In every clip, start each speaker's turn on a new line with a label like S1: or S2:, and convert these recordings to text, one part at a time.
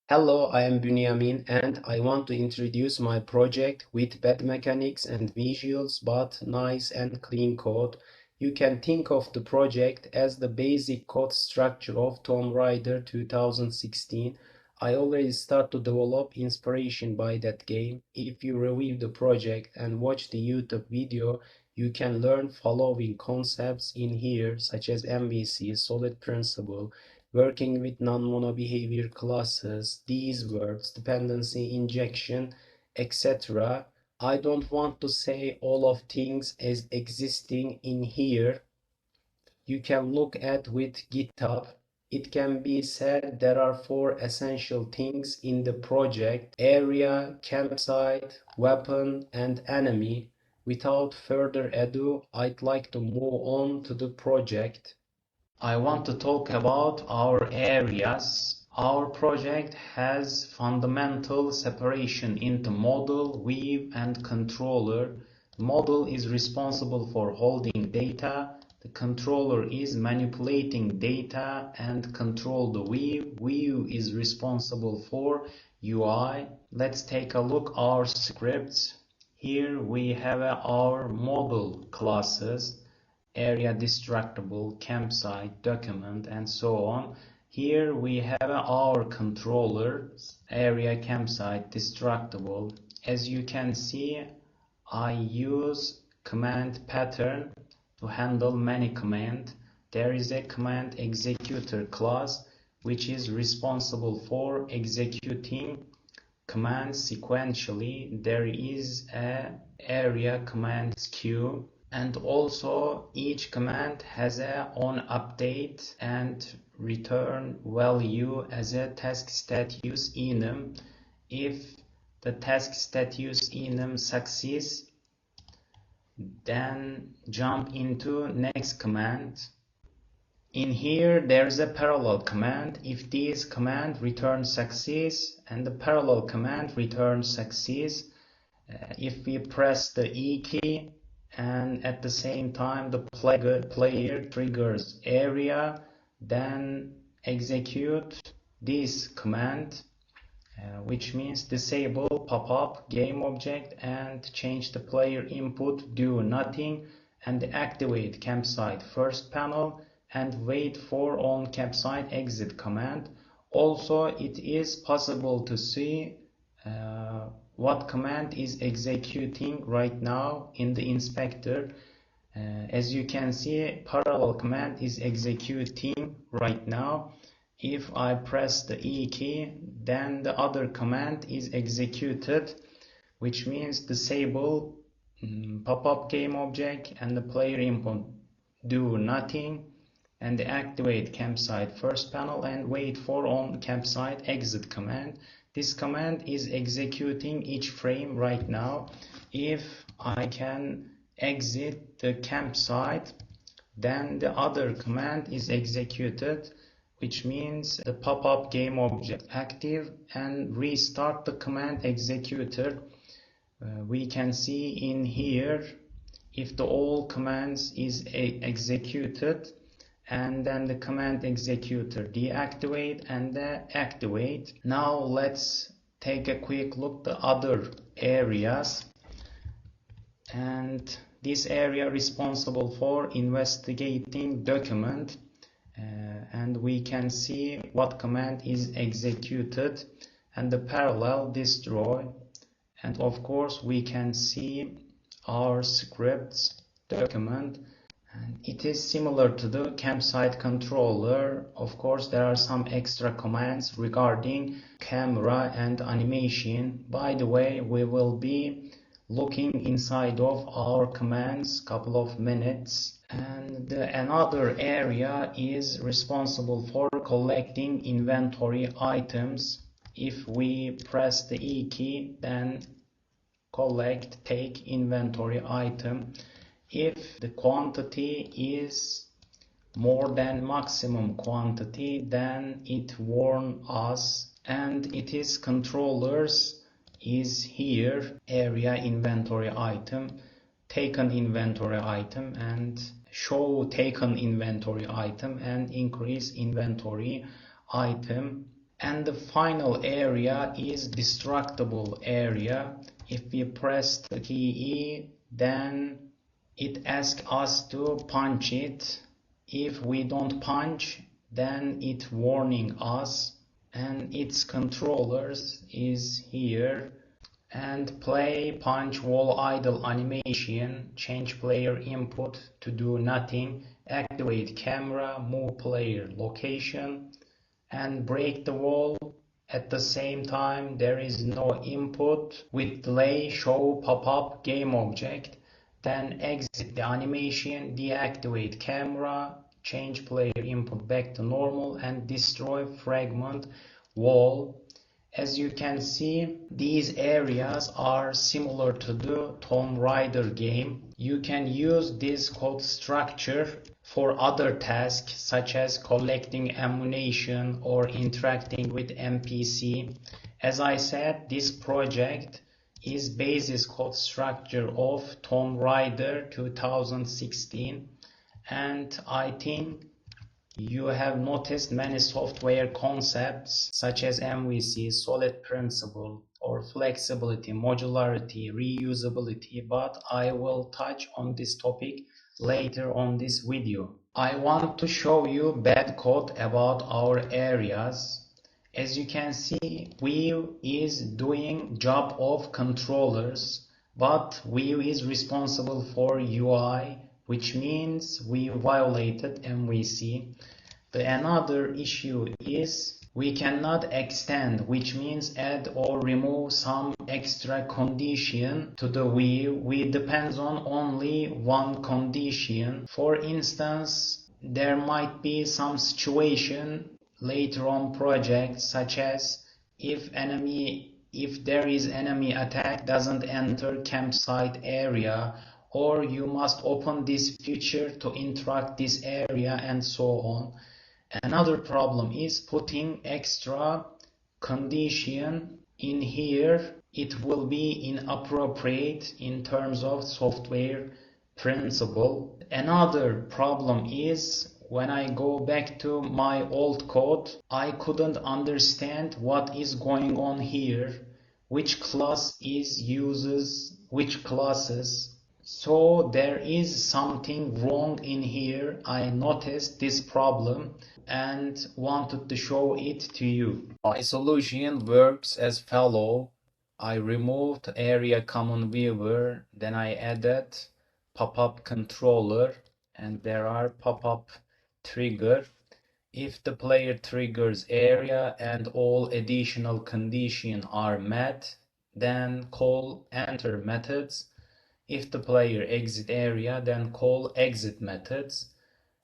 S1: Hello, I am Bunyamin and I want to introduce my project with bad mechanics and visuals but nice and clean code. You can think of the project as the basic code structure of TombRaider 2016. I already start to develop inspiration by that game. If you review the project and watch the YouTube video, you can learn following concepts in here such as MVC, solid principle, working with non-monobehaviour classes, these words, dependency injection, etc. I don't want to say all of things as existing in here. You can look at with GitHub. It can be said there are four essential things in the project: area, campsite, weapon, and enemy. Without further ado, I'd like to move on to the project. I want to talk about our areas. Our project has fundamental separation into model, view, and controller. The model is responsible for holding data. The controller is manipulating data and control the view. View is responsible for UI. Let's take a look at our scripts. Here we have our model classes: area, destructible, campsite, document, and so on. Here we have our controllers: area, campsite, destructible. As you can see, I use command pattern to handle many commands. There is a command executor class which is responsible for executing commands sequentially. There is a area commands queue, and also each command has a onUpdate and return value as a task status enum. If the task status enum succeeds, then jump into next command. In here there is a parallel command. If this command returns success and the parallel command returns success, if we press the E key and at the same time the player triggers area, then execute this command, which means disable pop-up game object and change the player input, do nothing, and activate campsite first panel and wait for on campsite exit command. Also, it is possible to see what command is executing right now in the inspector. As you can see, parallel command is executing right now. If I press the E key, then the other command is executed, which means disable pop-up game object and the player input, do nothing, and activate campsite first panel and wait for on campsite exit command. This command is executing each frame right now. If I can exit the campsite, then the other command is executed, which means the pop-up game object active, and restart the command executor. We can see in here if the all commands is executed, and then the command executor deactivate and activate. Now let's take a quick look at the other areas. And this area responsible for investigating document, and we can see what command is executed, and the parallel destroy, and of course we can see our scripts document, and it is similar to the campsite controller. Of course there are some extra commands regarding camera and animation. By the way, we will be looking inside of our commands couple of minutes. And another area is responsible for collecting inventory items. If we press the E key, then collect, take inventory item. If the quantity is more than maximum quantity, then it warns us, and it is controllers is here, area inventory item, taken inventory item, and show taken inventory item, and increase inventory item. And the final area is destructible area. If we press the key E, then it asks us to punch it. If we don't punch, then it warning us, and its controllers is here. And play, punch, wall idle animation, change player input to do nothing, activate camera, move player location, and break the wall. At the same time, there is no input. With delay, show pop-up game object, then exit the animation, deactivate camera, change player input back to normal, and destroy fragment wall. As you can see, these areas are similar to the TombRaider game. You can use this code structure for other tasks such as collecting ammunition or interacting with NPC. As I said, this project is basis code structure of TombRaider 2016, and I think you have noticed many software concepts such as MVC, solid principle, or flexibility, modularity, reusability, but I will touch on this topic later on this video. I want to show you bad code about our areas. As you can see, Vue is doing job of controllers, but Vue is responsible for UI, which means we violated MVC. Another issue is we cannot extend, which means add or remove some extra condition to the view. We depends on only one condition. For instance, there might be some situation later on project such as if there is enemy attack doesn't enter campsite area, or you must open this feature to interact this area, and so on. Another problem is putting extra condition in here. It will be inappropriate in terms of software principle. Another problem is when I go back to my old code, I couldn't understand what is going on here, which class uses which classes. So there is something wrong in here. I noticed this problem and wanted to show it to you. My solution works as follow. I removed area common viewer, then I added pop-up controller, and there are pop-up trigger. If the player triggers area and all additional conditions are met, then call enter methods. If the player exit area, then call exit methods.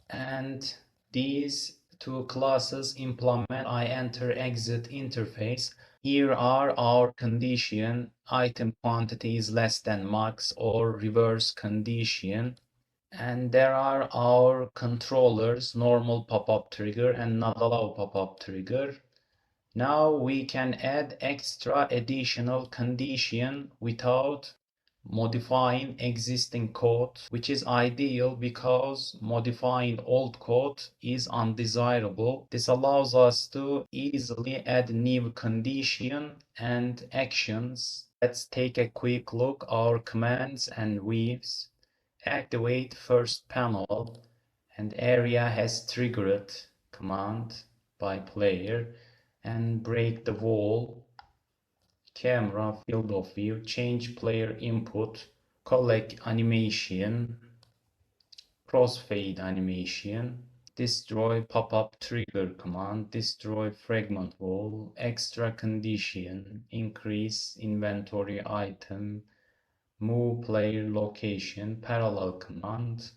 S1: And these two classes implement I enter exit interface. Here are our condition: item quantity is less than max, or reverse condition. And there are our controllers: normal pop-up trigger and not allow pop-up trigger. Now we can add extra additional condition without modifying existing code, which is ideal because modifying old code is undesirable. This allows us to easily add new condition and actions. Let's take a quick look our commands and views. Activate first panel, and area has triggered command by player, and break the wall. Camera, field of view, change player input, collect animation, crossfade animation, destroy pop-up trigger command, destroy fragment wall, extra condition, increase inventory item, move player location, parallel command,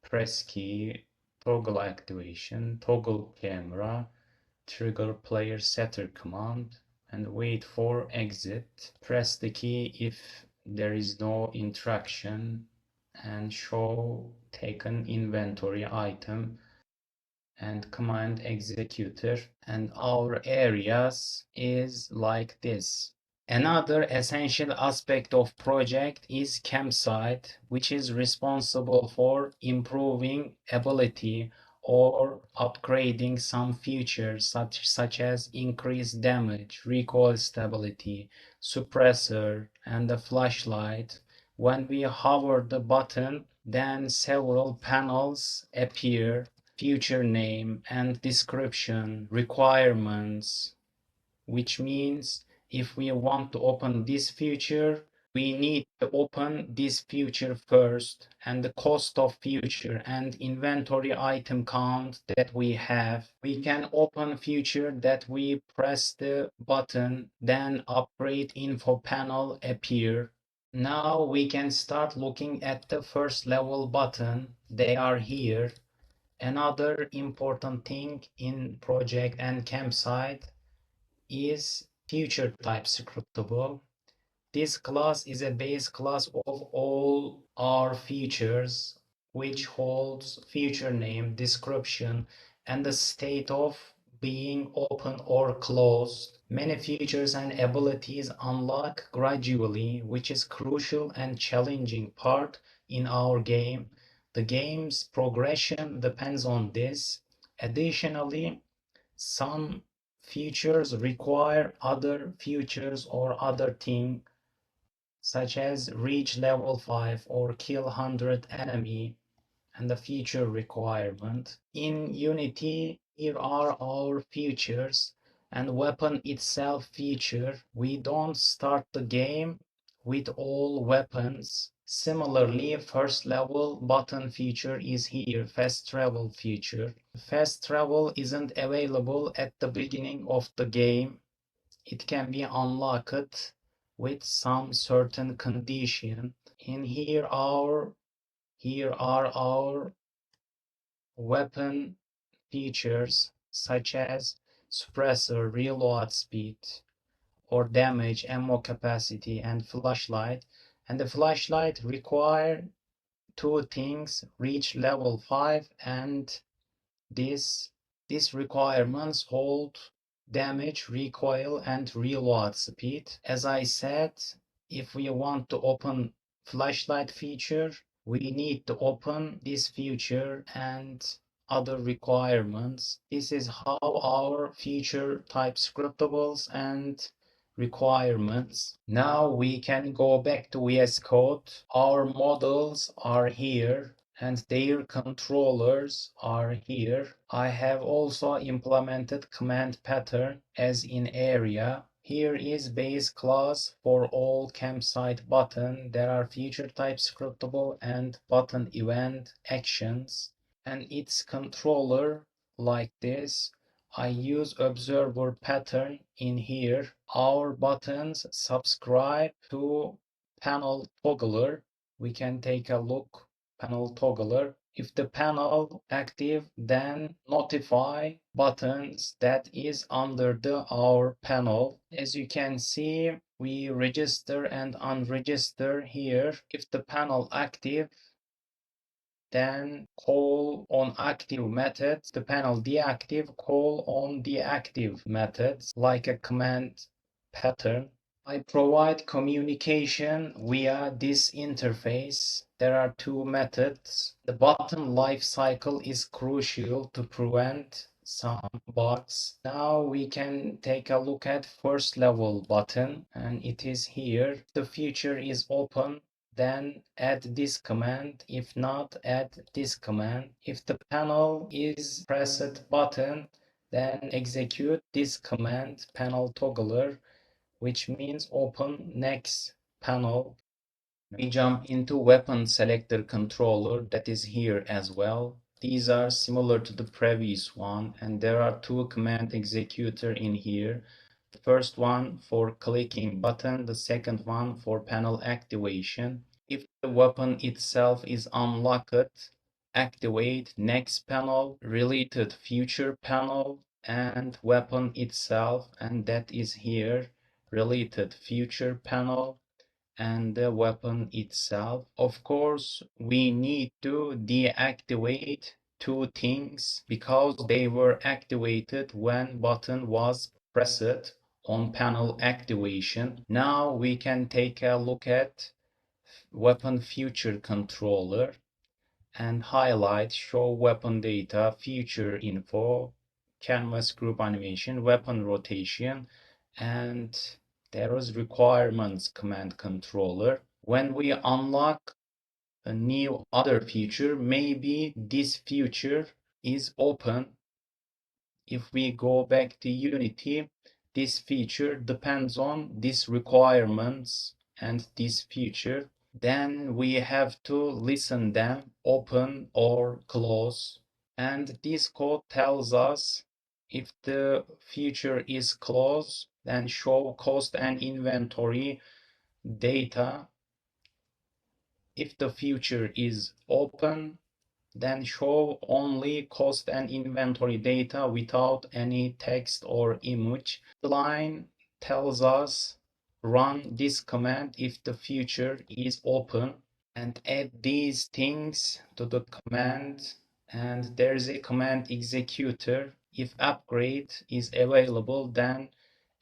S1: press key, toggle activation, toggle camera, trigger player setter command, and wait for exit. Press the key if there is no interaction, and show taken inventory item, and command executor. And our areas is like this. Another essential aspect of project is campsite, which is responsible for improving ability or upgrading some features such as increased damage, recoil stability, suppressor, and the flashlight. When we hover the button, then several panels appear: feature name and description, requirements, which means if we want to open this feature, we need to open this feature first, and the cost of feature and inventory item count that we have. We can open feature that we press the button, then upgrade info panel appear. Now we can start looking at the first level button. They are here. Another important thing in project and campsite is future type scriptable. This class is a base class of all our features, which holds feature name, description, and the state of being open or closed. Many features and abilities unlock gradually, which is crucial and challenging part in our game. The game's progression depends on this. Additionally, some features require other features or other thing, such as reach level 5 or kill 100 enemy, and the feature requirement. In Unity, here are our features and weapon itself feature. We don't start the game with all weapons. Similarly, first level button feature is here, fast travel feature. Fast travel isn't available at the beginning of the game. It can be unlocked with some certain condition. In here are our weapon features such as suppressor, reload speed, or damage, ammo capacity, and flashlight. And the flashlight require two things: reach level 5, and this these requirements hold damage, recoil, and reload speed. As I said, if we want to open flashlight feature, we need to open this feature and other requirements. This is how our feature type scriptables and requirements. Now we can go back to VS Code. Our models are here and their controllers are here. I have also implemented command pattern as in area. Here is base class for all campsite button. There are feature type scriptable and button event actions, and its controller like this. I use observer pattern in here. Our buttons subscribe to panel toggler. We can take a look. Panel toggler. If the panel active, then notify buttons that is under our panel. As you can see, we register and unregister here. If the panel active, then call on active methods. The panel deactive, call on deactive methods, like a command pattern. I provide communication via this interface. There are two methods. The button life cycle is crucial to prevent some bugs. Now we can take a look at first level button, and it is here. The feature is open, then add this command. If not, add this command. If the panel is pressed button, then execute this command, panel toggler, which means open next panel. We jump into weapon selector controller that is here as well. These are similar to the previous one, and there are two command executor in here. The first one for clicking button, the second one for panel activation. If the weapon itself is unlocked, activate next panel, related future panel, and weapon itself, and that is here, related future panel and the weapon itself. Of course, we need to deactivate two things because they were activated when button was pressed on panel activation. Now we can take a look at weapon feature controller. and highlight, show weapon data, feature info, canvas group animation, weapon rotation, and there is requirements command controller. When we unlock a new other feature, maybe this feature is open. If we go back to Unity, this feature depends on these requirements and this feature. Then we have to listen them open or close. And this code tells us if the feature is closed, then show cost and inventory data. If the feature is open, then show only cost and inventory data without any text or image. The line tells us run this command if the feature is open, and add these things to the command. And there's a command executor. If upgrade is available, then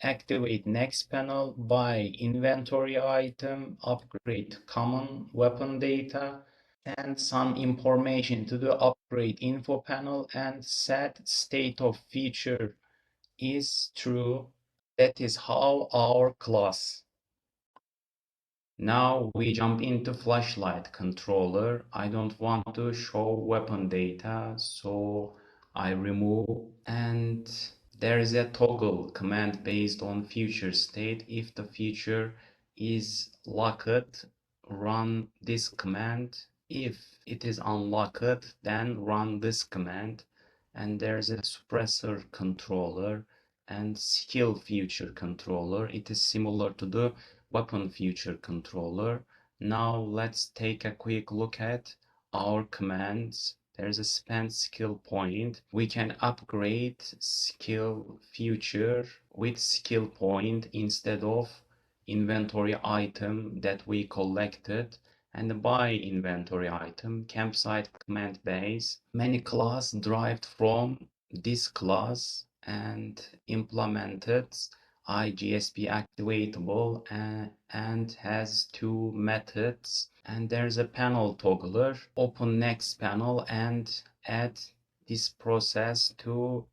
S1: activate next panel, buy inventory item, upgrade common weapon data, and some information to the upgrade info panel, and set state of feature is true. That is how our class. Now we jump into flashlight controller. I don't want to show weapon data, so I remove, and there is a toggle command based on future state. If the feature is locked, run this command. If it is unlocked, then run this command. And there's a suppressor controller and skill feature controller. It is similar to the weapon feature controller. Now let's take a quick look at our commands. There's a spend skill point. We can upgrade skill feature with skill point instead of inventory item that we collected, and buy inventory item, campsite command base. Many class derived from this class and implemented IGSP activatable and has two methods. And there's a panel toggler. Open next panel and add this process to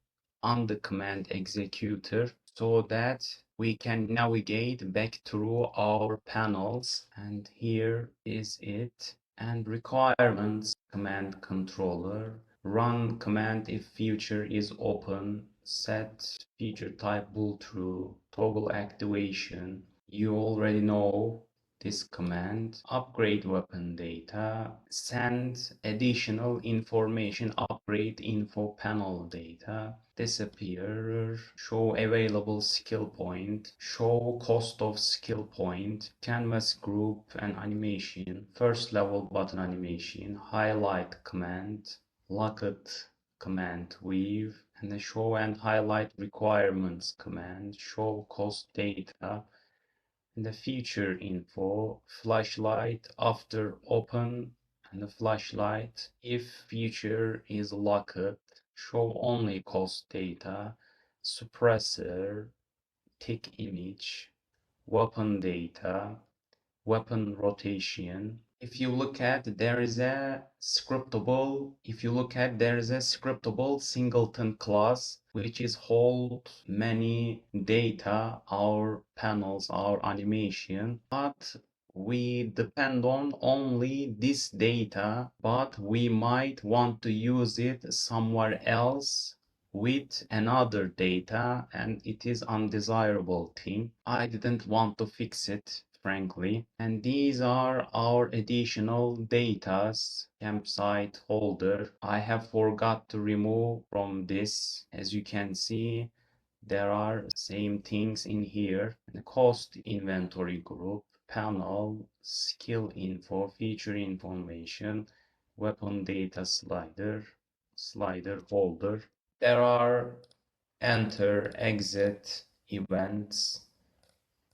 S1: on the command executor so that we can navigate back through our panels. And here is it. And requirements command controller. Run command if feature is open. Set feature type bool true. Toggle activation. You already know this command. Upgrade weapon data. Send additional information. Upgrade info panel data. Disappear. Show available skill point. Show cost of skill point. Canvas group and animation. First level button animation. Highlight command. Locket command weave, and the show and highlight requirements command, show cost data, and the feature info, flashlight after open, and the flashlight if feature is locked, show only cost data, suppressor, tick image, weapon data, weapon rotation. If you look at there is a scriptable singleton class which is hold many data, our panels, our animation, but we depend on only this data, but we might want to use it somewhere else with another data, and it is undesirable thing. I didn't want to fix it, frankly. And these are our additional datas. Campsite holder. I have forgot to remove from this. As you can see, there are same things in here. The cost inventory group, panel, skill info, feature information, weapon data slider folder. There are enter, exit, events,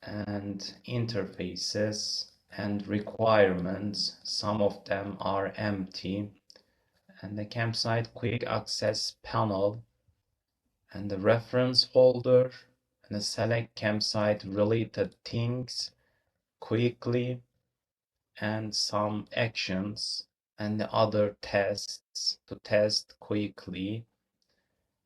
S1: and interfaces and requirements. Some of them are empty. And the campsite quick access panel, and the reference folder, and the select campsite related things quickly, and some actions. and the other tests to test quickly,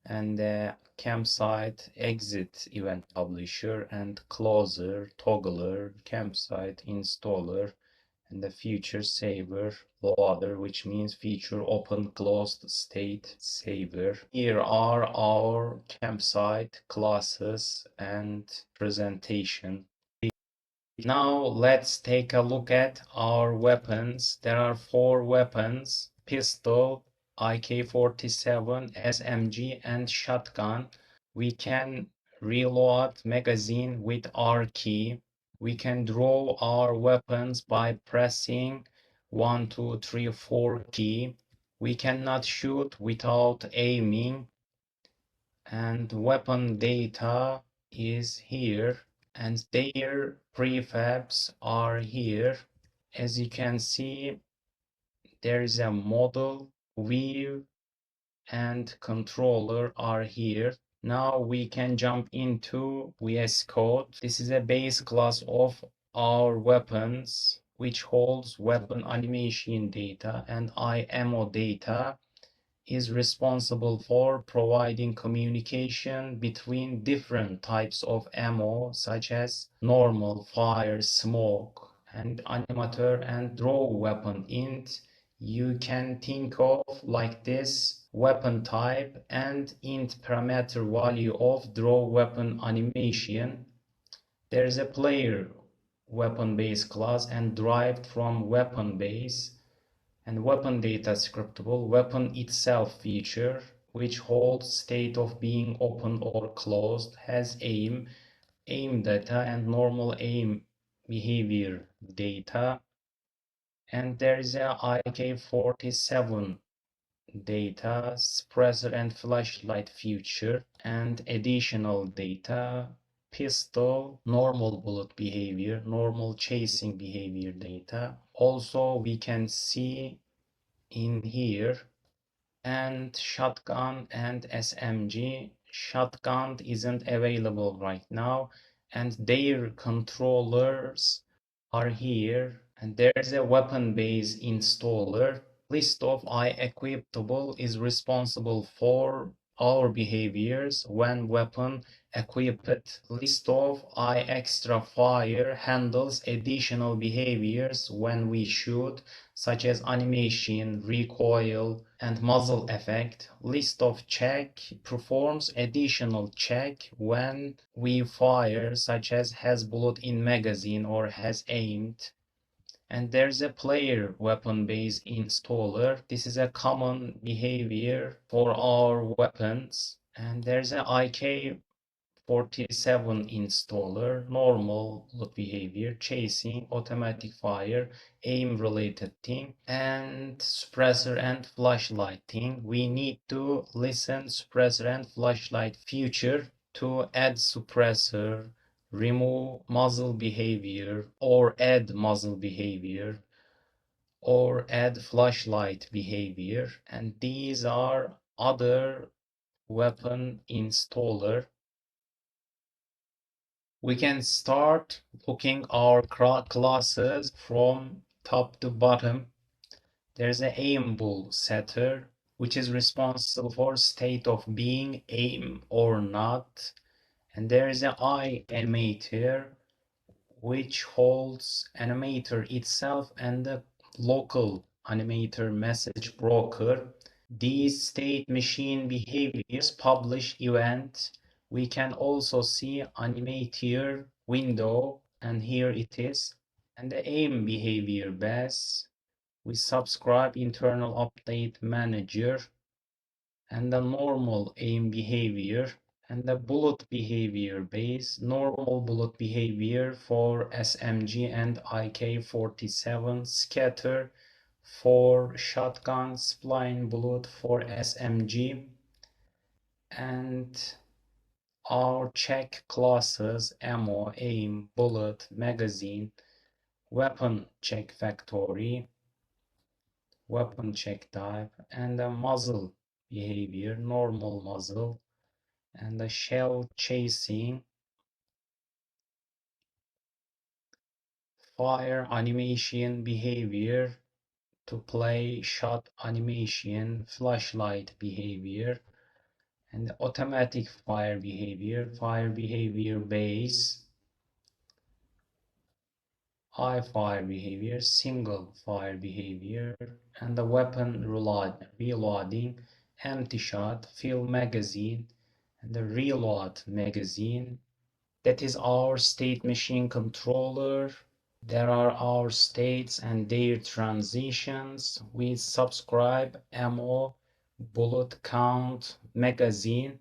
S1: and the campsite exit event publisher and closer toggler campsite installer and the feature saver loader, which means feature open closed state saver. Here are our campsite classes and presentation. Now let's take a look at our weapons. There are 4 weapons: pistol, AK-47, SMG, and shotgun. We can reload magazine with R key. We can draw our weapons by pressing 1, 2, 3, 4 key. We cannot shoot without aiming, and weapon data is here, and their prefabs are here. As you can see, there is a model, view, and controller are here. Now we can jump into VS Code. This is a base class of our weapons, which holds weapon animation data, and IMO data is responsible for providing communication between different types of ammo, such as normal, fire, smoke, and animator and draw weapon int. You can think of like this: weapon type and int parameter value of draw weapon animation. There is a player weapon base class and derived from weapon base, and weapon data scriptable weapon itself feature, which holds state of being open or closed, has aim data and normal aim behavior data, and there is a IK-47 data, suppressor and flashlight feature, and additional data: pistol, normal bullet behavior, normal chasing behavior data. Also we can see in here, and shotgun and SMG. Shotgun isn't available right now, and their controllers are here, and there's a weapon base installer. List of equipable is responsible for our behaviors when weapon equipped. List of extra fire handles additional behaviors when we shoot, such as animation, recoil, and muzzle effect. List of check performs additional check when we fire, such as has bullet in magazine or has aimed. And there's a player weapon base installer. This is a common behavior for our weapons. And there's a IK-47 installer, normal look behavior, chasing, automatic fire, aim related thing, and suppressor and flashlight thing. We need to listen suppressor and flashlight feature to add suppressor, remove muzzle behavior, or add muzzle behavior, or add flashlight behavior. And these are other weapon installer. We can start looking our classes from top to bottom. There's an aim bull setter, which is responsible for state of being aim or not. And there is an I animator, which holds animator itself and the local animator message broker. These state machine behaviors publish event. We can also see animator window, and here it is. And the aim behavior base. We subscribe internal update manager, and the normal aim behavior, and the bullet behavior base, normal bullet behavior for SMG and IK-47, scatter for shotgun, spline bullet for SMG, and our check classes: ammo, aim, bullet, magazine, weapon check factory, weapon check type, and the muzzle behavior, normal muzzle, and the shell chasing, fire animation behavior, to play shot animation, flashlight behavior, and automatic fire behavior base, eye fire behavior, single fire behavior, and the weapon reloading, empty shot, fill magazine, and the reload magazine. That is our state machine controller. There are our states and their transitions. We subscribe ammo, bullet count, magazine.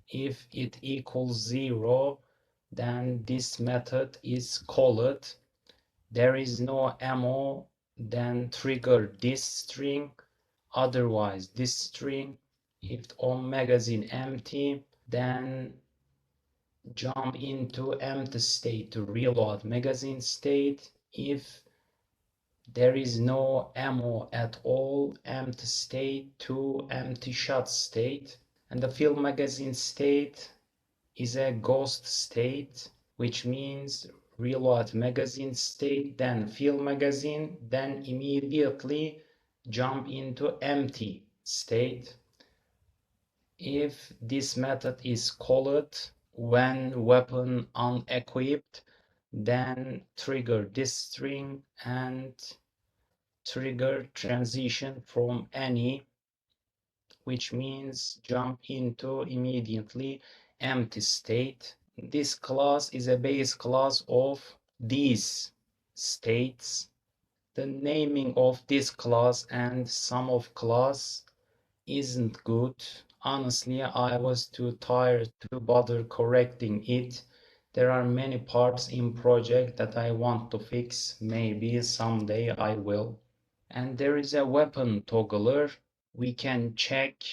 S1: If it equals 0, then this method is called. There is no ammo, then trigger this string. Otherwise, this string. If all magazine empty, then jump into empty state to reload magazine state. If there is no ammo at all, empty state to empty shot state. And the fill magazine state is a ghost state, which means reload magazine state, then fill magazine, then immediately jump into empty state. If this method is called when weapon unequipped, then trigger this string and trigger transition from any, which means jump into immediately empty state. This class is a base class of these states. The naming of this class and sum of class isn't good. Honestly, I was too tired to bother correcting it. There are many parts in project that I want to fix. Maybe someday I will. And there is a weapon toggler. We can check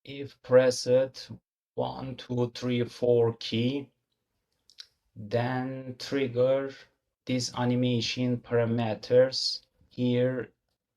S1: if pressed 1, 2, 3, 4 key, then trigger these animation parameters. Here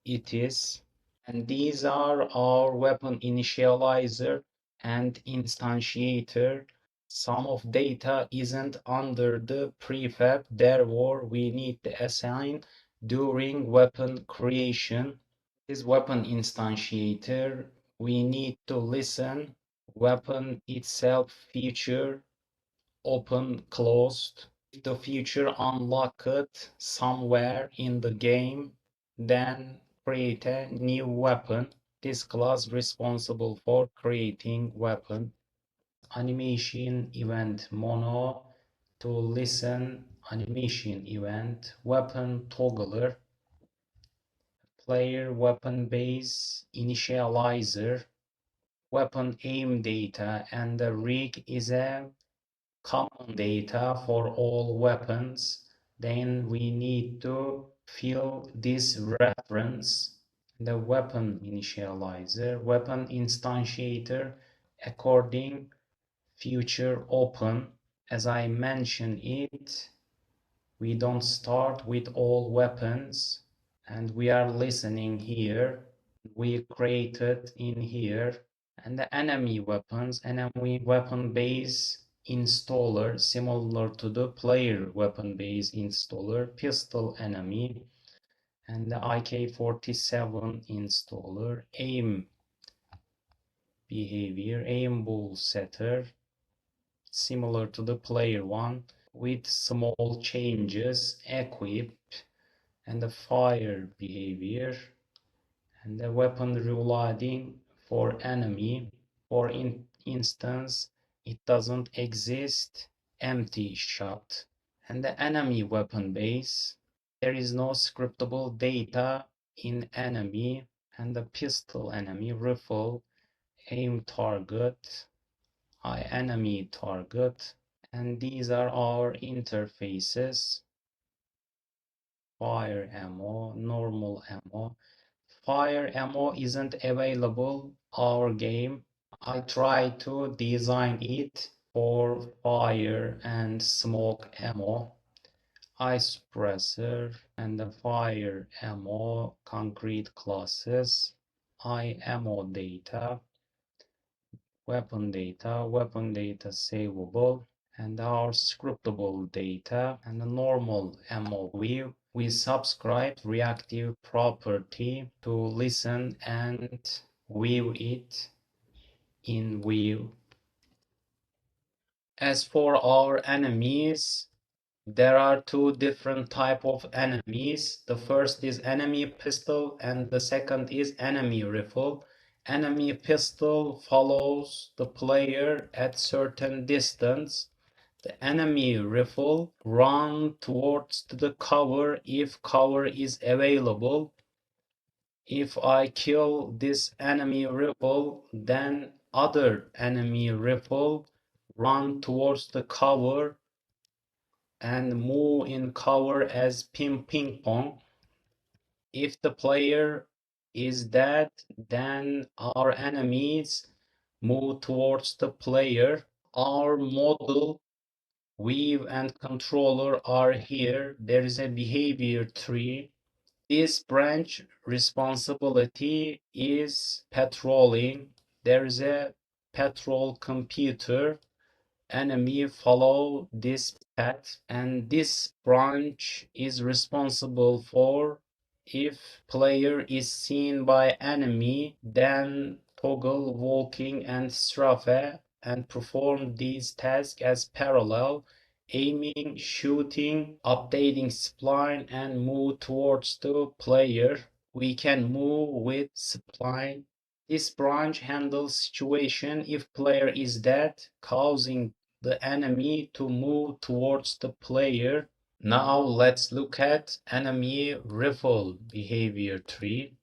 S1: it is. And these are our weapon initializer and instantiator. Some of data isn't under the prefab, therefore we need to assign during weapon creation. This weapon instantiator, we need to listen weapon itself feature open closed. If the feature unlocked somewhere in the game, then create a new weapon. This class responsible for creating weapon. Animation event mono to listen animation event weapon toggler player weapon base initializer weapon aim data, and the rig is a common data for all weapons. Then we need to fill this reference, the weapon initializer, weapon instantiator according future open. As I mentioned it, we don't start with all weapons, and we are listening here. We created in here, and the enemy weapon base installer, similar to the player weapon base installer, pistol enemy, and the AK-47 installer, aim behavior, aim ball setter, similar to the player one, with small changes, equip, and the fire behavior, and the weapon reloading for enemy. For instance, it doesn't exist, empty shot. And the enemy weapon base, there is no scriptable data in enemy, and the pistol enemy rifle, aim target, enemy target, and these are our interfaces. Fire ammo, normal ammo. Fire ammo isn't available our game. I tried to design it for fire and smoke ammo. Ice suppressor and the fire ammo concrete classes. Ammo data, weapon data savable, and our scriptable data, and the normal ammo view, we subscribe reactive property to listen and view it in view. As for our enemies, there are two different type of enemies. The first is enemy pistol and the second is enemy rifle. Enemy pistol follows the player at certain distance. The enemy rifle run towards the cover if cover is available. If I kill this enemy rifle, then other enemy rifle run towards the cover and move in cover as ping pong. If the player is dead, then our enemies move towards the player. Our model, weave and controller are here. There is a behavior tree. This branch responsibility is patrolling. There is a patrol computer. Enemy follow this path, and this branch is responsible for if player is seen by enemy, then toggle walking and strafe and perform these tasks as parallel: aiming, shooting, updating spline, and move towards the player. We can move with spline. This branch handles situation if player is dead, causing the enemy to move towards the player. Now let's look at enemy rifle behavior tree.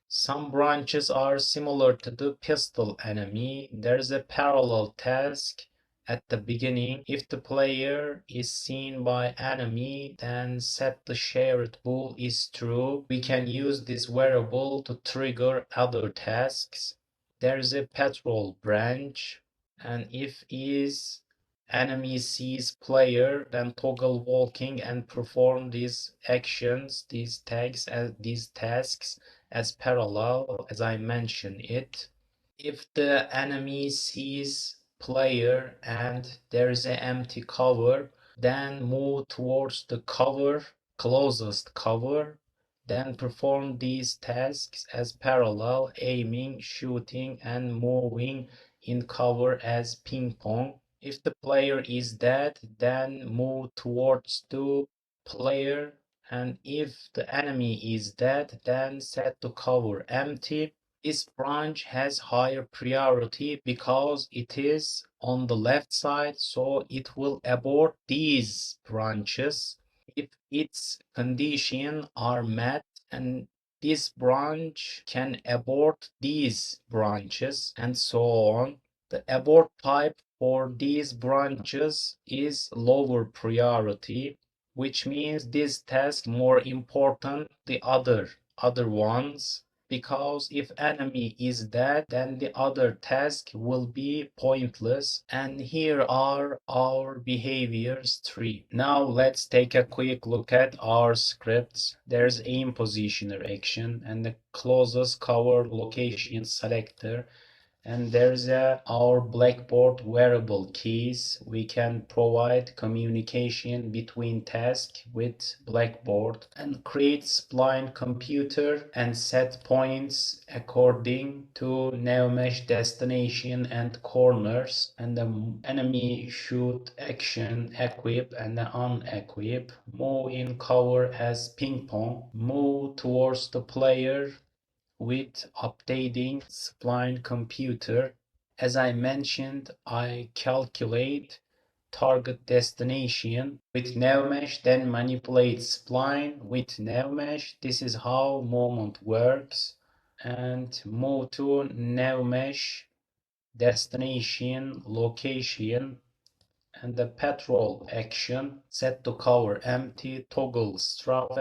S1: Some branches are similar to the pistol enemy. There's a parallel task at the beginning. If the player is seen by enemy, then set the shared bool is true. We can use this variable to trigger other tasks. There's a patrol branch, and if is enemy sees player, then toggle walking and perform these actions, these tags as these tasks as parallel as I mentioned it. If the enemy sees player and there is an empty cover, then move towards the cover, closest cover, then perform these tasks as parallel: aiming, shooting, and moving in cover as ping pong. If the player is dead, then move towards the player, and if the enemy is dead, then set the cover empty. This branch has higher priority because it is on the left side, so it will abort these branches if its conditions are met, and this branch can abort these branches, and so on. The abort type for these branches is lower priority, which means this task more important the other ones, because if enemy is dead, then the other task will be pointless. And here are our behaviors tree. Now let's take a quick look at our scripts. There's aim positioner action and the closest cover location selector. And there's our Blackboard variable keys. We can provide communication between tasks with Blackboard and create spline computer and set points according to navmesh destination and corners, and the enemy shoot action equip and unequip. Move in cover as ping pong. Move towards the player with updating spline computer. As I mentioned, I calculate target destination with navmesh, then manipulate spline with navmesh. This is how movement works. And move to navmesh destination location, and the patrol action: set to cover empty, toggle strafe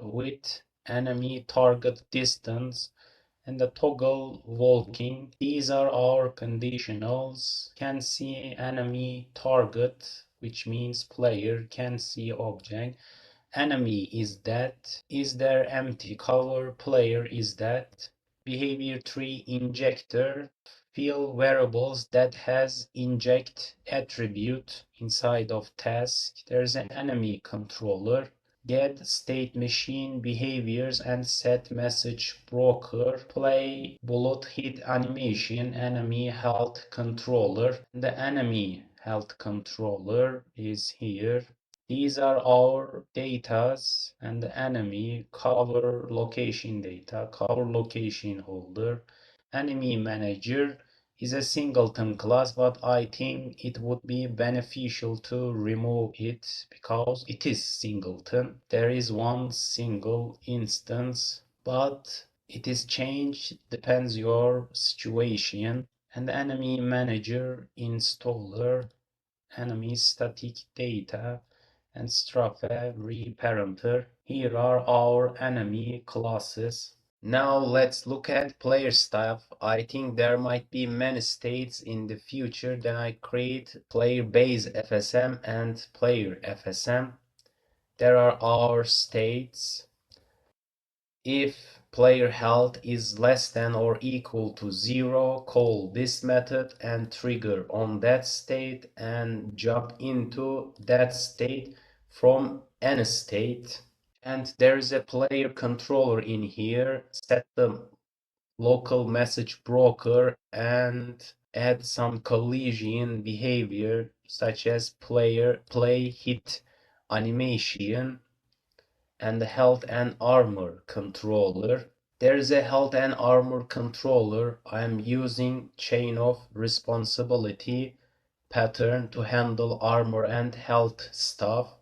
S1: with enemy target distance, and the toggle walking. These are our conditionals. Can see enemy target, which means player can see object. Enemy is dead. Is there empty cover? Player is dead. Behavior tree injector. fill variables that has inject attribute inside of task. There's an enemy controller, get state machine behaviors and set message broker, play bullet hit animation, enemy health controller. The enemy health controller is here. These are our datas and the enemy cover location data, cover location holder. Enemy manager is a singleton class, but I think it would be beneficial to remove it because it is singleton. There is one single instance, but it is changed depends your situation. And enemy manager installer, enemy static data and Strafe reparenter. Here are our enemy classes. Now let's look at player stuff. I think there might be many states in the future. Then I create player base FSM and player FSM. There are our states. If player health is less than or equal to 0, call this method and trigger on that state and jump into that state from any state. And there is a player controller in here. Set the local message broker and add some collision behavior such as play hit animation and the health and armor controller. There is a health and armor controller. I am using chain of responsibility pattern to handle armor and health stuff.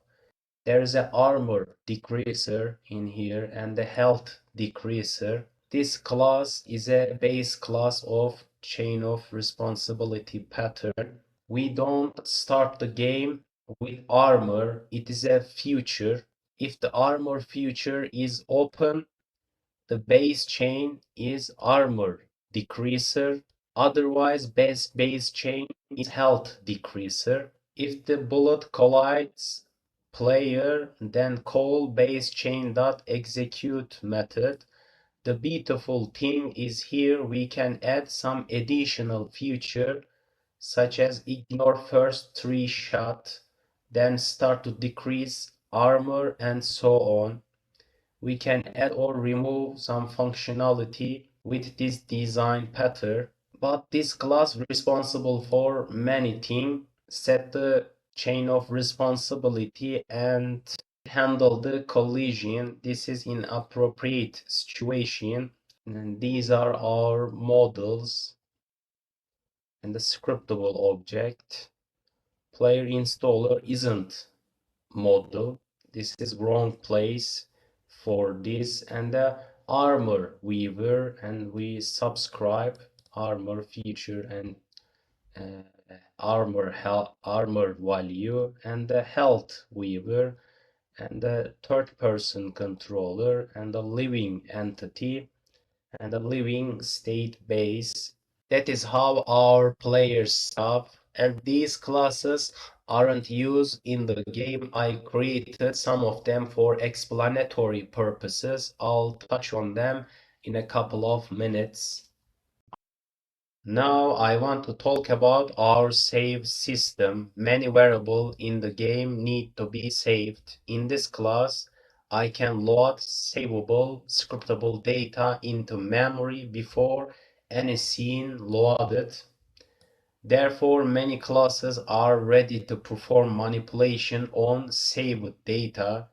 S1: There is an armor decreaser in here and a health decreaser. This class is a base class of chain of responsibility pattern. We don't start the game with armor. It is a feature. If the armor feature is open, the base chain is armor decreaser. Otherwise, base chain is health decreaser. If the bullet collides player, then call base chain dot execute method. The beautiful thing is here we can add some additional feature such as ignore first 3 shot, then start to decrease armor and so on. We can add or remove some functionality with this design pattern, but this class responsible for many things. Set the chain of responsibility and handle the collision. This is inappropriate situation. And these are our models and the scriptable object. Player installer isn't model. This is wrong place for this and the armor weaver, and we subscribe armor feature and armor value and the health weaver and the third person controller and the living entity and the living state base. That is how our players stuff, and these classes aren't used in the game. I created some of them for explanatory purposes. I'll touch on them in a couple of minutes. Now I want to talk about our save system. Many variables in the game need to be saved. In this class, I can load savable, scriptable data into memory before any scene loaded. Therefore, many classes are ready to perform manipulation on saved data.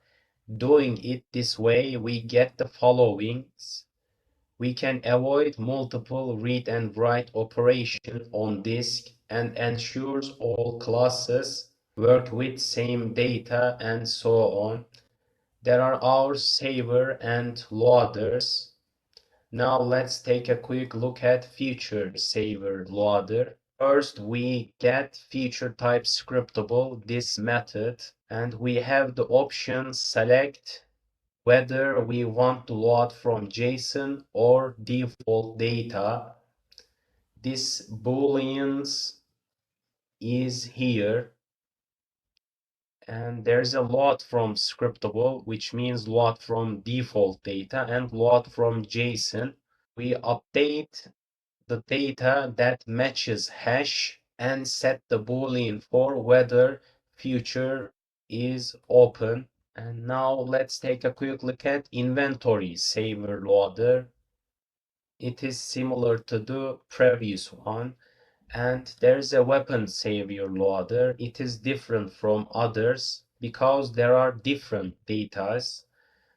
S1: Doing it this way, we get the followings. We can avoid multiple read and write operations on disk and ensures all classes work with same data and so on. There are our saver and loaders. Now let's take a quick look at feature saver loader. First, we get feature type scriptable, this method, and we have the option select whether we want to load from JSON or default data. This booleans is here, and there's a load from scriptable, which means load from default data and load from JSON. We update the data that matches hash and set the boolean for whether future is open. And now let's take a quick look at inventory saver loader. It is similar to the previous one. And there's a weapon savior loader. It is different from others because there are different datas.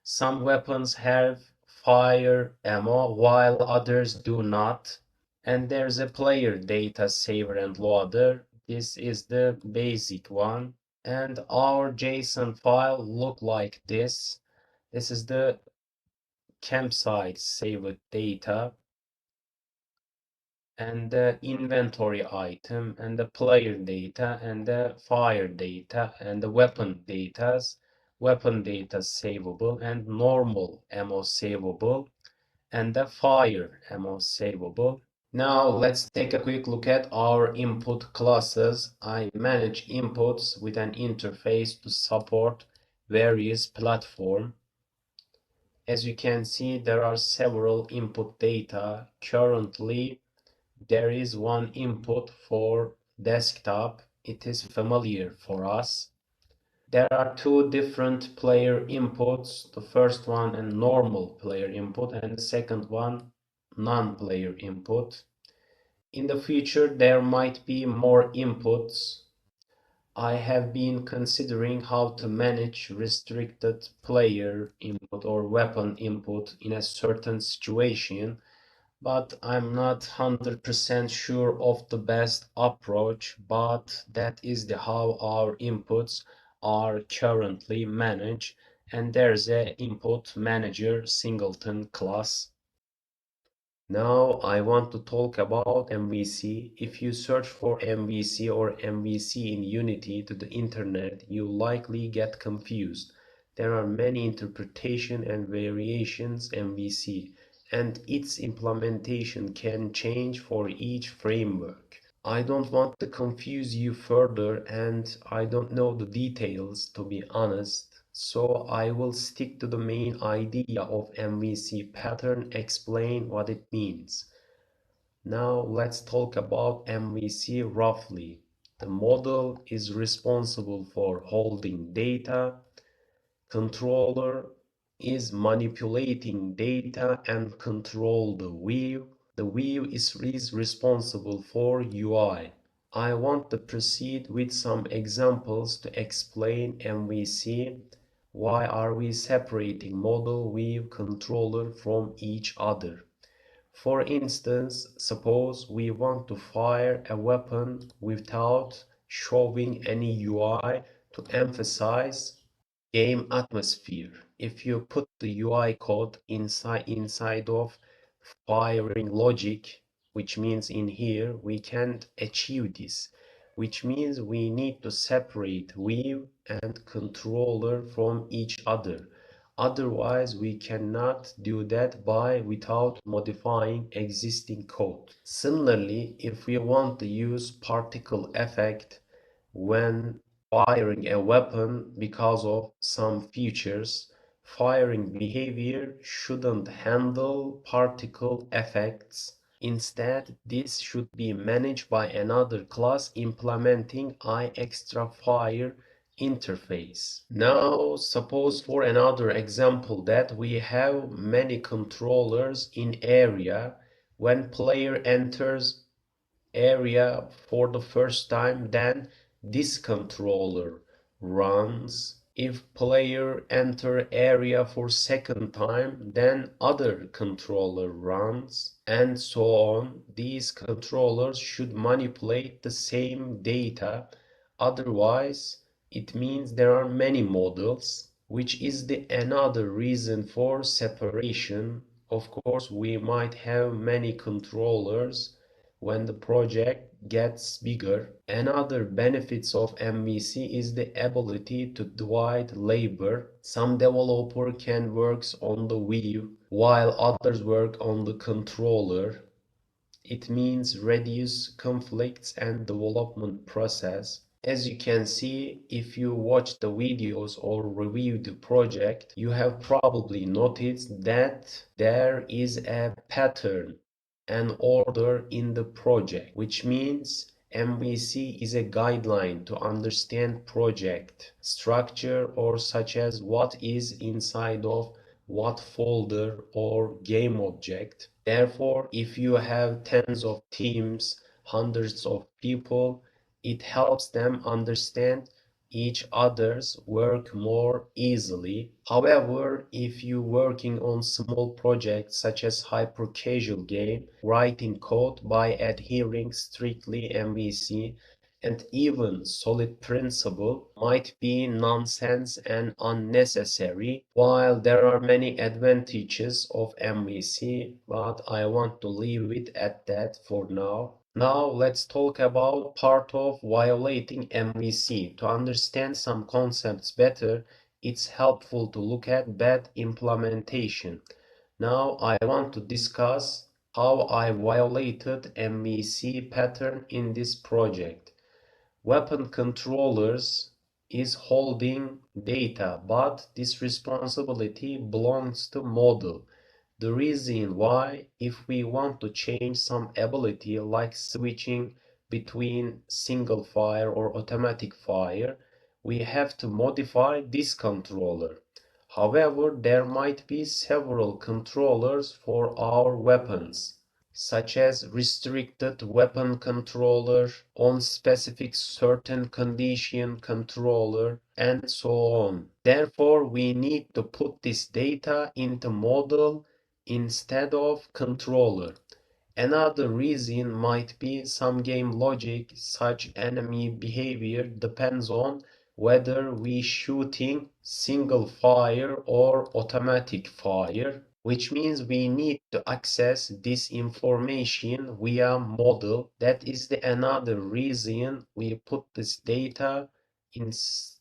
S1: Some weapons have fire ammo while others do not. And there's a player data saver and loader. This is the basic one. And our JSON file look like this. This is the campsite saved data, and the inventory item, and the player data, and the fire data, and the weapon data savable, and normal ammo savable, and the fire ammo savable. Now let's take a quick look at our input classes. I manage inputs with an interface to support various platforms. As you can see, there are several input data. Currently, there is one input for desktop. It is familiar for us. There are two different player inputs. The first one a normal player input and the second one non-player input. In the future, there might be more inputs. I have been considering how to manage restricted player input or weapon input in a certain situation, but I'm not 100% sure of the best approach, but that is how our inputs are currently managed, and there's a input manager singleton class. Now I want to talk about MVC. If you search for MVC or MVC in Unity to the internet, you likely get confused. There are many interpretations and variations MVC, and its implementation can change for each framework. I don't want to confuse you further, and I don't know the details, to be honest. So I will stick to the main idea of MVC pattern, explain what it means. Now let's talk about MVC roughly. The model is responsible for holding data. Controller is manipulating data and control the view. The view is responsible for UI. I want to proceed with some examples to explain MVC. Why are we separating model, view, controller from each other? For instance, suppose we want to fire a weapon without showing any UI to emphasize game atmosphere. If you put the UI code inside of firing logic, which means in here we can't achieve this, which means we need to separate view and controller from each other. Otherwise, we cannot do that without modifying existing code. Similarly, if we want to use particle effect when firing a weapon because of some features, firing behavior shouldn't handle particle effects. Instead, this should be managed by another class implementing iExtraFire interface. Now, suppose for another example that we have many controllers in area. When player enters area for the first time, then this controller runs. If player enter area for second time, then other controller runs, and so on. These controllers should manipulate the same data. Otherwise, it means there are many models, which is the another reason for separation. Of course, we might have many controllers when the project gets bigger. Another benefits of MVC is the ability to divide labor. Some developer can work on the view while others work on the controller. It means reduce conflicts and development process. As you can see, if you watch the videos or review the project, you have probably noticed that there is a pattern and order in the project, which means MVC is a guideline to understand project structure, or such as what is inside of what folder or game object. Therefore, if you have tens of teams, hundreds of people, it helps them understand each other's work more easily. However, if you're working on small projects such as hyper casual game, writing code by adhering strictly MVC and even solid principle might be nonsense and unnecessary. While there are many advantages of MVC, but I want to leave it at that for now. Now let's talk about part of violating MVC. To understand some concepts better, it's helpful to look at bad implementation. Now I want to discuss how I violated MVC pattern in this project. Weapon controllers is holding data, but this responsibility belongs to model. The reason why, if we want to change some ability like switching between single fire or automatic fire, we have to modify this controller. However, there might be several controllers for our weapons, such as restricted weapon controller, on specific certain condition controller, and so on. Therefore, we need to put this data into model instead of controller. Another reason might be some game logic, such enemy behavior depends on whether we shooting single fire or automatic fire, which means we need to access this information via model. That is the another reason we put this data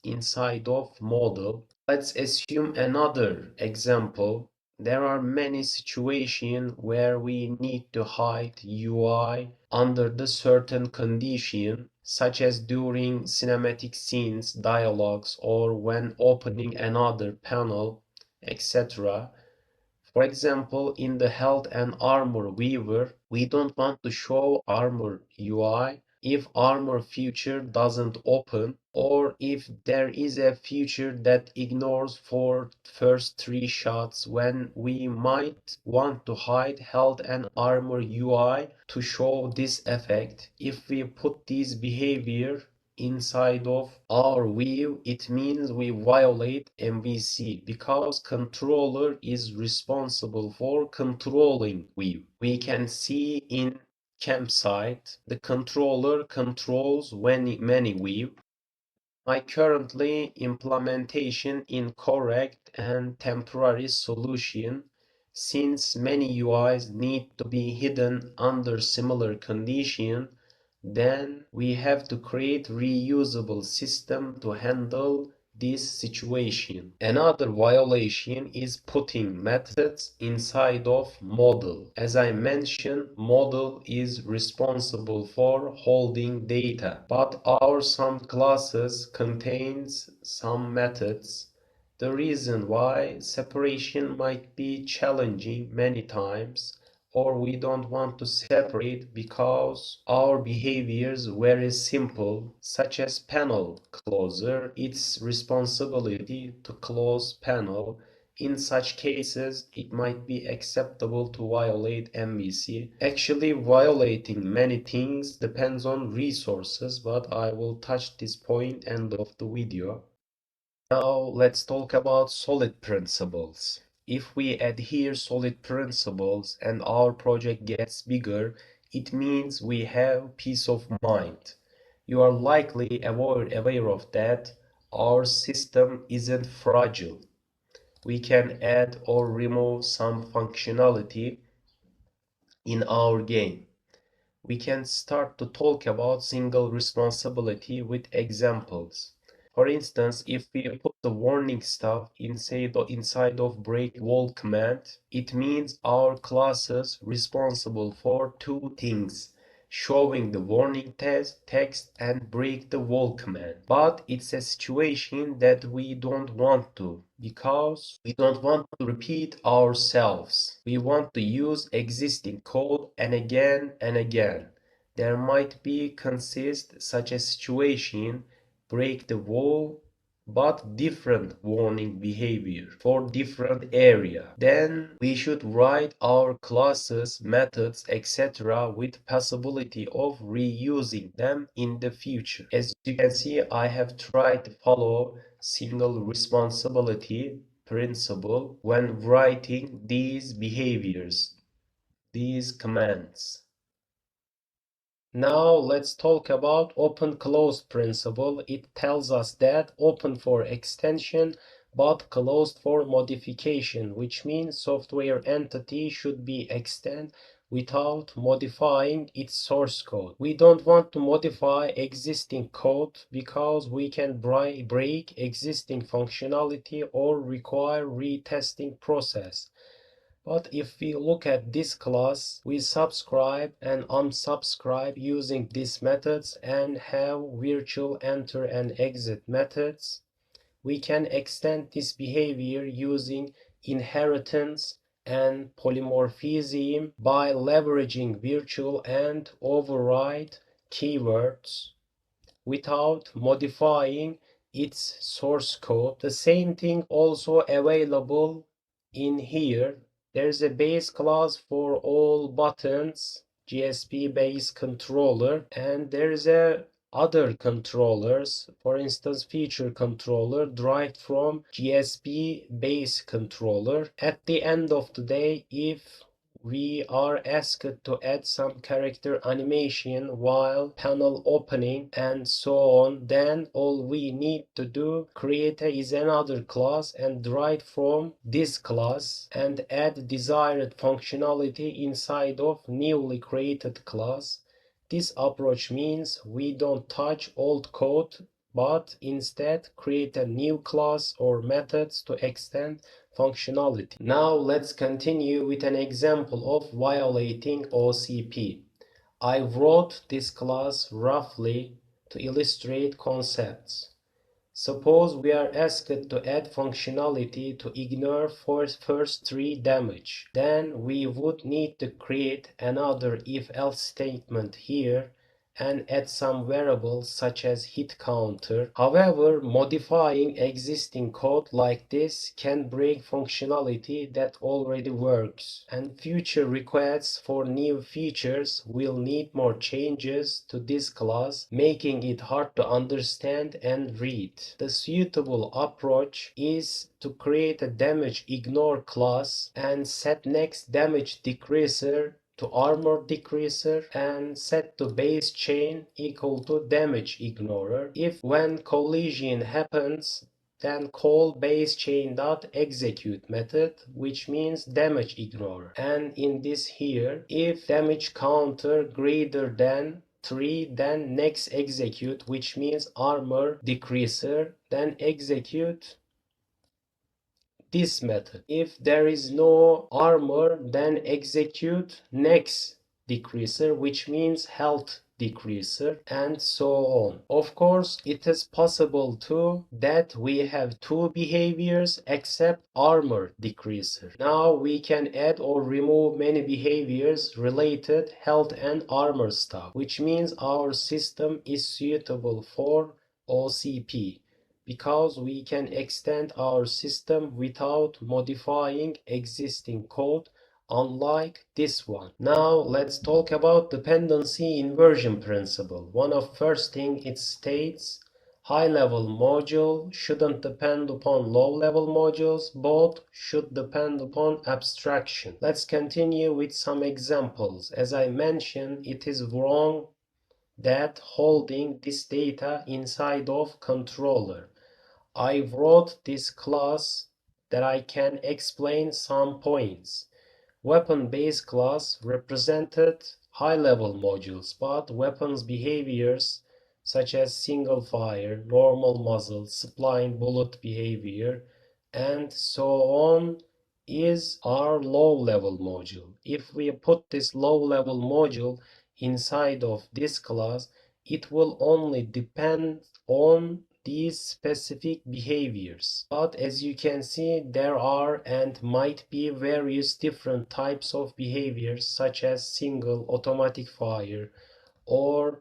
S1: inside of model. Let's assume another example. There are many situations where we need to hide UI under the certain condition, such as during cinematic scenes, dialogues, or when opening another panel, etc. For example, in the health and armor viewer, we don't want to show armor UI if armor feature doesn't open, or if there is a feature that ignores for first 3 shots, when we might want to hide health and armor UI to show this effect. If we put this behavior inside of our view, it means we violate MVC, because controller is responsible for controlling view. We can see in campsite the controller controls many view. My currently implementation in correct and temporary solution, since many UIs need to be hidden under similar condition, then we have to create reusable system to handle this situation. Another violation is putting methods inside of model. As I mentioned, model is responsible for holding data, but our some classes contains some methods. The reason why separation might be challenging many times, or we don't want to separate because our behaviors very simple, such as panel closer, its responsibility to close panel. In such cases, it might be acceptable to violate MVC. Actually, violating many things depends on resources, but I will touch this point end of the video. Now let's talk about solid principles. If we adhere solid principles and our project gets bigger, it means we have peace of mind. You are likely aware of that our system isn't fragile. We can add or remove some functionality in our game. We can start to talk about single responsibility with examples. For instance, if we put the warning stuff inside of break wall command, it means our class is responsible for two things: showing the warning text and break the wall command. But it's a situation that we don't want to, because we don't want to repeat ourselves. We want to use existing code and again and again. There might be consist such a situation, break the wall, but different warning behavior for different area. Then we should write our classes, methods, etc. with possibility of reusing them in the future. As you can see, I have tried to follow single responsibility principle when writing these behaviors, these commands. Now let's talk about open-closed principle. It tells us that open for extension but closed for modification, which means software entity should be extended without modifying its source code. We don't want to modify existing code because we can break existing functionality or require retesting process. But if we look at this class, we subscribe and unsubscribe using these methods and have virtual enter and exit methods. We can extend this behavior using inheritance and polymorphism by leveraging virtual and override keywords without modifying its source code. The same thing also available in here. There's a base class for all buttons, GSP base controller, and there's a other controllers, for instance feature controller derived from GSP base controller. At the end of the day, if we are asked to add some character animation while panel opening and so on, then all we need to do create is another class and derive from this class and add desired functionality inside of newly created class. This approach means we don't touch old code but instead create a new class or methods to extend functionality. Now let's continue with an example of violating OCP. I wrote this class roughly to illustrate concepts. Suppose we are asked to add functionality to ignore first 3 damage. Then we would need to create another if-else statement here and add some variables such as hit counter. However, modifying existing code like this can break functionality that already works, and future requests for new features will need more changes to this class, making it hard to understand and read. The suitable approach is to create a damage ignore class and set next damage decreaser to armor decreaser and set to base chain equal to damage ignorer. If when collision happens, then call base chain dot execute method, which means damage ignorer. And in this here, if damage counter greater than 3, then next execute, which means armor decreaser, then execute this method. If there is no armor, then execute next decreaser, which means health decreaser, and so on. Of course, it is possible too that we have 2 behaviors except armor decreaser. Now we can add or remove many behaviors related health and armor stuff, which means our system is suitable for OCP, because we can extend our system without modifying existing code, unlike this one. Now let's talk about dependency inversion principle. One of first thing it states high-level module shouldn't depend upon low-level modules, both should depend upon abstraction. Let's continue with some examples. As I mentioned, it is wrong that holding this data inside of controller. I wrote this class that I can explain some points. Weapon-based class represented high-level modules, but weapons behaviors such as single fire, normal muzzle, supplying bullet behavior, and so on is our low-level module. If we put this low-level module inside of this class, it will only depend on these specific behaviors. But as you can see, there are and might be various different types of behaviors, such as single automatic fire or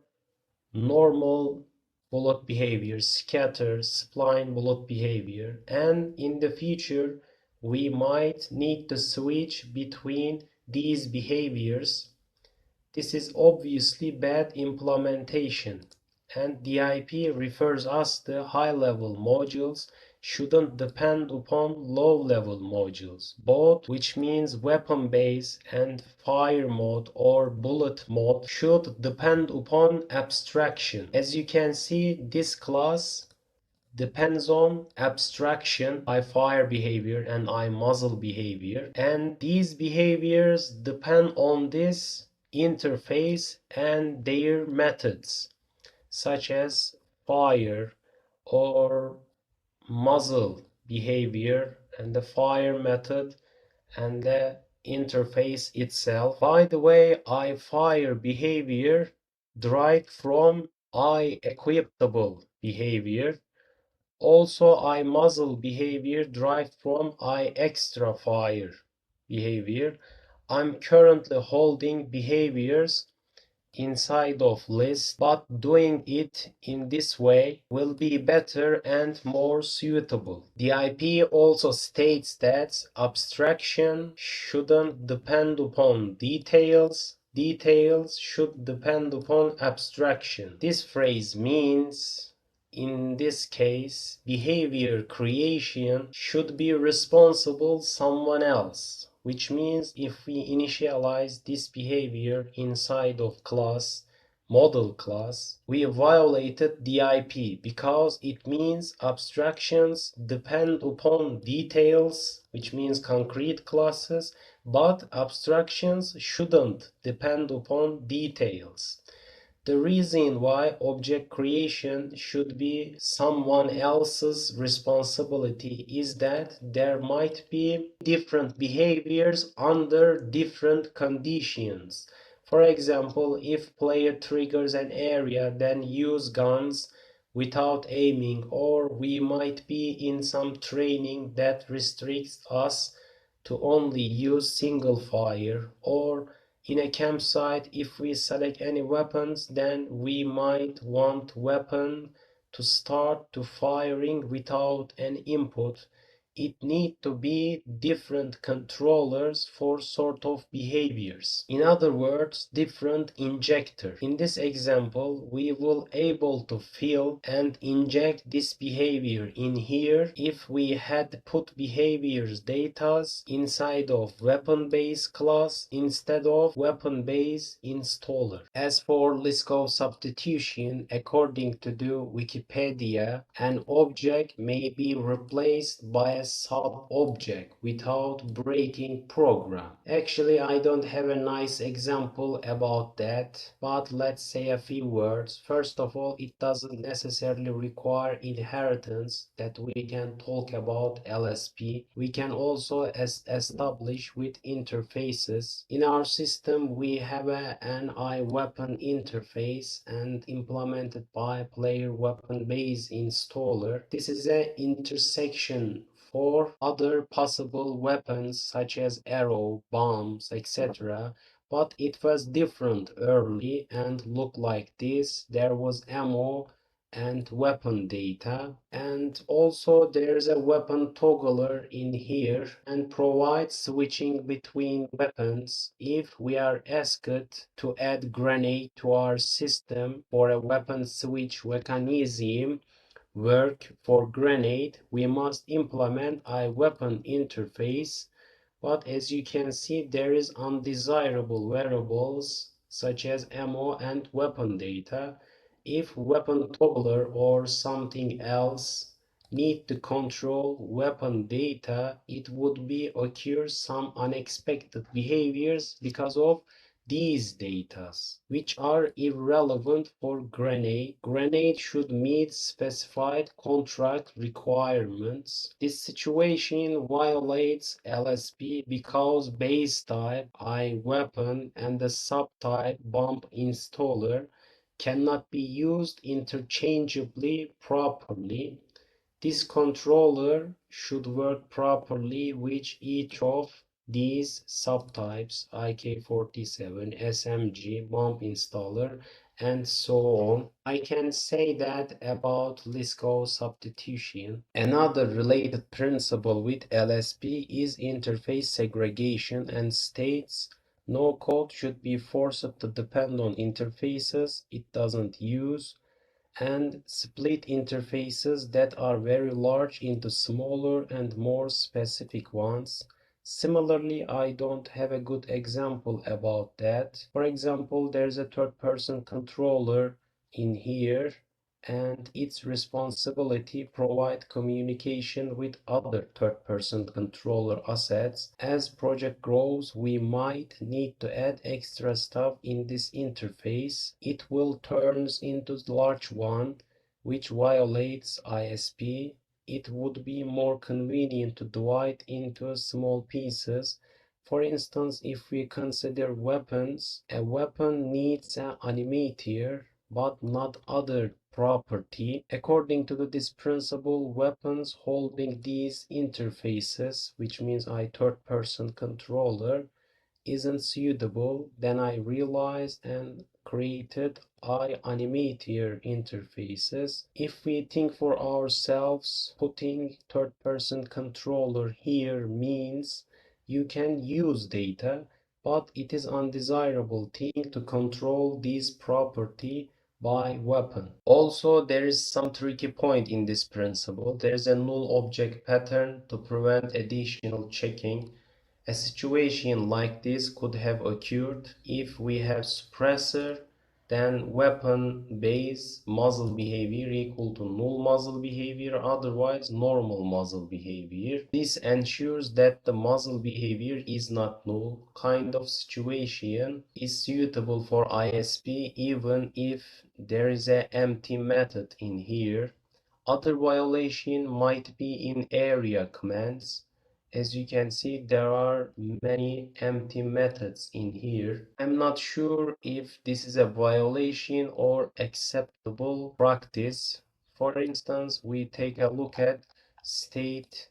S1: normal bullet behavior, scatter, spline bullet behavior, and in the future we might need to switch between these behaviors. This is obviously bad implementation, and DIP refers us to high-level modules shouldn't depend upon low-level modules, both, which means weapon base and fire mode or bullet mode should depend upon abstraction. As you can see, this class depends on abstraction, I fire behavior and I muzzle behavior, and these behaviors depend on this interface and their methods, such as fire or muzzle behavior and the fire method and the interface itself. By the way, I fire behavior derived from I equipable behavior. Also, I muzzle behavior derived from I extra fire behavior. I'm currently holding behaviors inside of list, but doing it in this way will be better and more suitable. The IP also states that abstraction shouldn't depend upon details. Details should depend upon abstraction. This phrase means, in this case, behavior creation should be responsible someone else, which means if we initialize this behavior inside of class, model class, we violated the IP because it means abstractions depend upon details, which means concrete classes, but abstractions shouldn't depend upon details. The reason why object creation should be someone else's responsibility is that there might be different behaviors under different conditions. For example, if player triggers an area, then use guns without aiming, or we might be in some training that restricts us to only use single fire, or in a campsite, if we select any weapons, then we might want weapon to start to firing without an input. It need to be different controllers for sort of behaviors. In other words, different injector. In this example, we will able to fill and inject this behavior in here if we had put behaviors datas inside of weapon base class instead of weapon base installer. As for Liskov substitution, according to the Wikipedia, an object may be replaced by a sub-object without breaking program. Actually, I don't have a nice example about that, but let's say a few words. First of all, it doesn't necessarily require inheritance that we can talk about LSP. We can also establish with interfaces. In our system, we have an iWeapon interface and implemented by player weapon base installer. This is an intersection for other possible weapons such as arrow, bombs, etc. But it was different early and looked like this. There was ammo and weapon data, and also there's a weapon toggler in here and provides switching between weapons. If we are asked to add grenade to our system for a weapon switch mechanism work for grenade, we must implement a weapon interface. But as you can see, there is undesirable variables such as ammo and weapon data. If weapon toggler or something else need to control weapon data, it would be occur some unexpected behaviors because of these datas, which are irrelevant for grenade. Grenade should meet specified contract requirements. This situation violates LSP because base type I weapon and the subtype bomb installer cannot be used interchangeably properly. This controller should work properly with each of these subtypes IK47, SMG, bomb installer, and so on. I can say that about Lisco substitution. Another related principle with LSP is interface segregation and states no code should be forced to depend on interfaces it doesn't use and split interfaces that are very large into smaller and more specific ones. Similarly, I don't have a good example about that. For example, there's a third-person controller in here, and its responsibility provide communication with other third-person controller assets. As project grows, we might need to add extra stuff in this interface. It will turns into large one, which violates ISP. It would be more convenient to divide into small pieces. For instance, if we consider weapons, a weapon needs an animator but not other property. According to this principle, weapons holding these interfaces, which means I third person controller, isn't suitable. Then I realized and created I animator interfaces. If we think for ourselves, putting third person controller here means you can use data, but it is undesirable thing to control this property by weapon. Also, there is some tricky point in this principle. There is a null object pattern to prevent additional checking. A situation like this could have occurred if we have suppressor, then weapon base muzzle behavior equal to null muzzle behavior, otherwise normal muzzle behavior. This ensures that the muzzle behavior is not null. Kind of situation is suitable for ISP even if there is an empty method in here. Other violation might be in area commands. As you can see, there are many empty methods in here. I'm not sure if this is a violation or acceptable practice. For instance, we take a look at state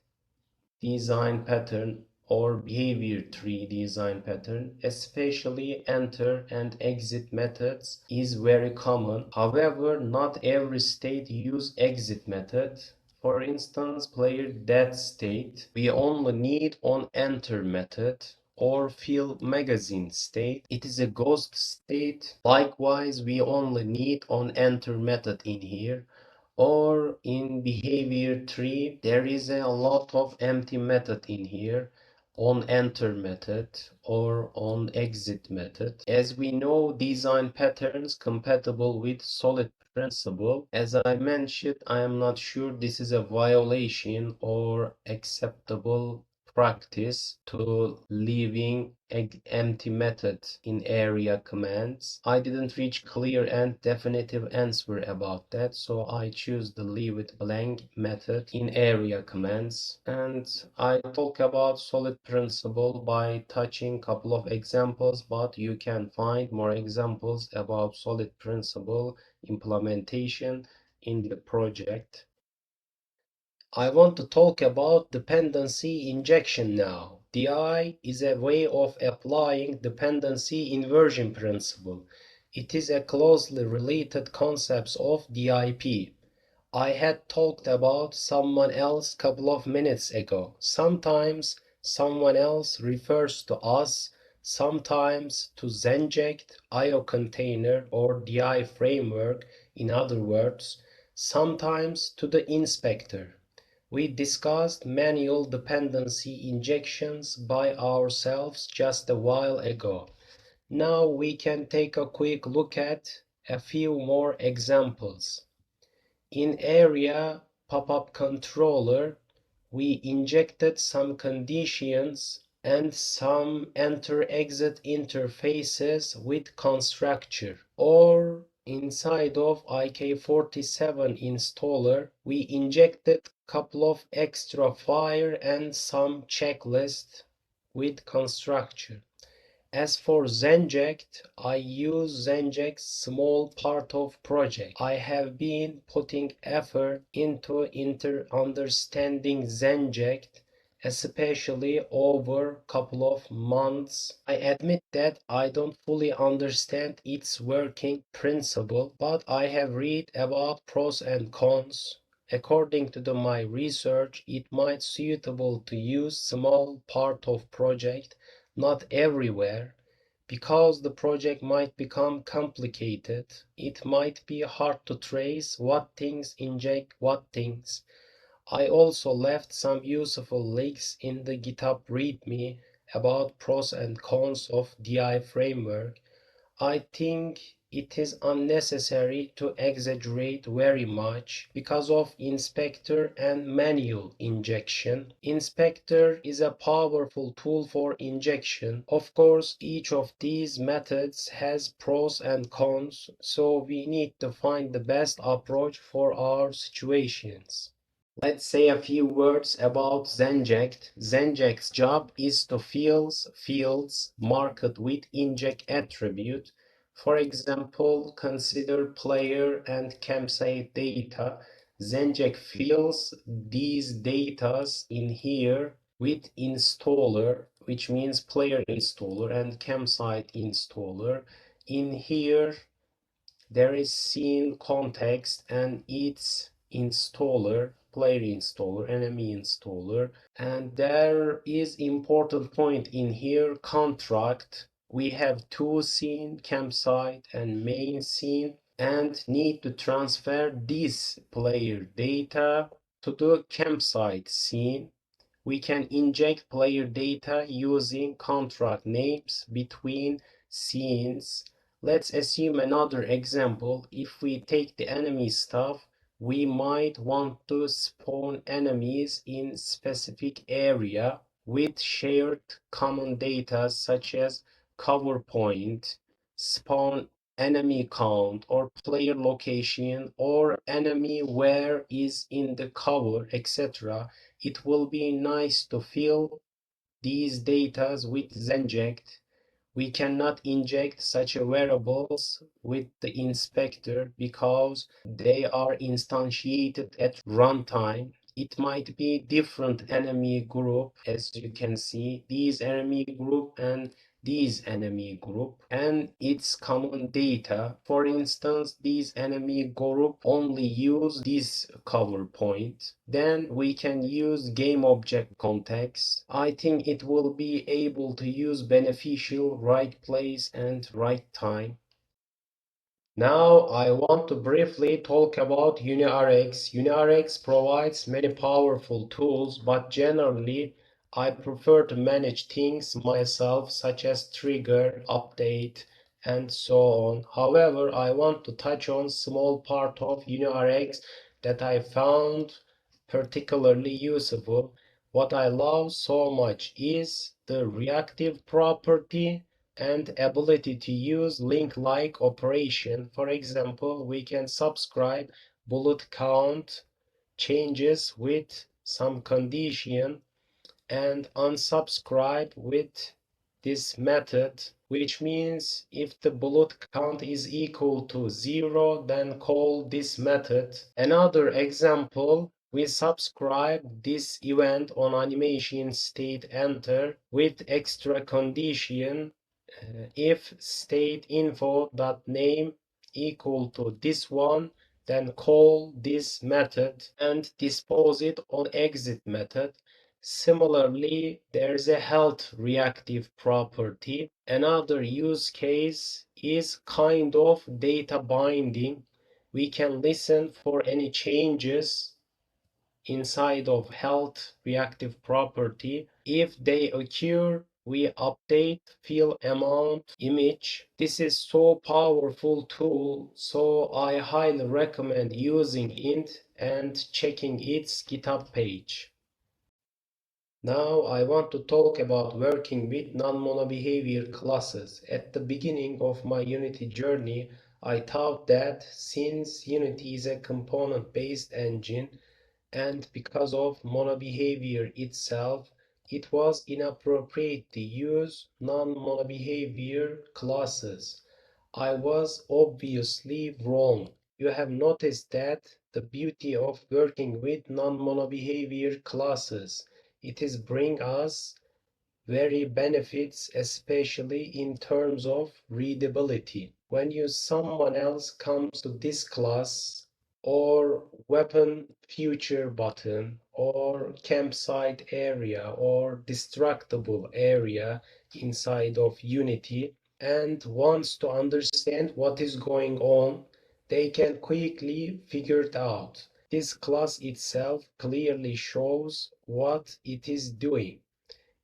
S1: design pattern or behavior tree design pattern, especially enter and exit methods is very common. However, not every state use exit method. For instance, player dead state, we only need on enter method, or fill magazine state, it is a ghost state. Likewise, we only need on enter method in here, or in behavior tree there is a lot of empty method in here, on enter method or on exit method. As we know, design patterns compatible with solid principle. As I mentioned, I am not sure this is a violation or acceptable practice to leaving empty method in area commands. I didn't reach clear and definitive answer about that, so I choose the leave it blank method in area commands. And I talk about solid principle by touching couple of examples, but you can find more examples about solid principle implementation in the project. I want to talk about dependency injection now. DI is a way of applying dependency inversion principle. It is a closely related concept of DIP. I had talked about someone else couple of minutes ago. Sometimes someone else refers to us, sometimes to Zenject, IO container or DI framework, in other words, sometimes to the inspector. We discussed manual dependency injections by ourselves just a while ago. Now we can take a quick look at a few more examples. In area pop-up controller, we injected some conditions and some enter-exit interfaces with constructor. Or inside of IK47 installer, we injected couple of extra file and some checklist with constructor. As for Zenject, I use Zenject's small part of project. I have been putting effort into understanding Zenject, especially over couple of months. I admit that I don't fully understand its working principle, but I have read about pros and cons. According to my research, it might suitable to use small part of project, not everywhere, because the project might become complicated. It might be hard to trace what things inject what things. I also left some useful links in the GitHub README about pros and cons of DI framework. I think it is unnecessary to exaggerate very much because of inspector and manual injection. Inspector is a powerful tool for injection. Of course, each of these methods has pros and cons, so we need to find the best approach for our situations. Let's say a few words about Zenject. Zenject's job is to fields marked with inject attribute. For example, consider player and campsite data. Zenject fills these datas in here with installer, which means player installer and campsite installer. In here there is scene context and its installer, player installer, enemy installer, and there is important point in here, contract. We have two scene, campsite and main scene, and need to transfer this player data to the campsite scene. We can inject player data using contract names between scenes. Let's assume another example. If we take the enemy stuff, we might want to spawn enemies in specific area with shared common data such as cover point, spawn enemy count, or player location, or enemy where is in the cover, etc. It will be nice to fill these data with Zenject. We cannot inject such variables with the inspector because they are instantiated at runtime. It might be different enemy group, as you can see, these enemy group and these enemy group and its common data. For instance, these enemy group only use this cover point. Then we can use game object context. I think it will be able to use beneficial right place and right time. Now I want to briefly talk about UniRx. UniRx provides many powerful tools, but generally I prefer to manage things myself, such as trigger, update, and so on. However, I want to touch on small part of UniRx that I found particularly useful. What I love so much is the reactive property and ability to use link-like operation. For example, we can subscribe bullet count changes with some condition and unsubscribe with this method, which means if the bullet count is equal to 0, then call this method. Another example, we subscribe this event on animation state enter with extra condition if state info dot name equal to this one, then call this method and dispose it on exit method. Similarly, there's a health reactive property. Another use case is kind of data binding. We can listen for any changes inside of health reactive property. If they occur, we update fill amount image. This is so powerful tool, so I highly recommend using it and checking its GitHub page. Now I want to talk about working with non-monobehavior classes. At the beginning of my Unity journey, I thought that since Unity is a component-based engine, and because of monobehavior itself, it was inappropriate to use non-monobehavior classes. I was obviously wrong. You have noticed that the beauty of working with non-monobehavior classes. It is bring us very benefits, especially in terms of readability. When you someone else comes to this class or weapon future button or campsite area or destructible area inside of Unity and wants to understand what is going on, they can quickly figure it out. This class itself clearly shows what it is doing.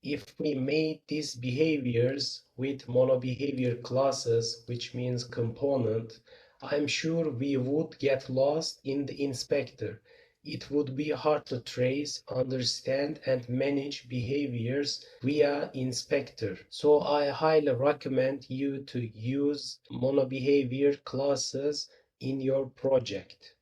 S1: If we made these behaviors with monobehavior classes, which means component, I'm sure we would get lost in the inspector. It would be hard to trace, understand, and manage behaviors via inspector. So I highly recommend you to use monobehavior classes in your project.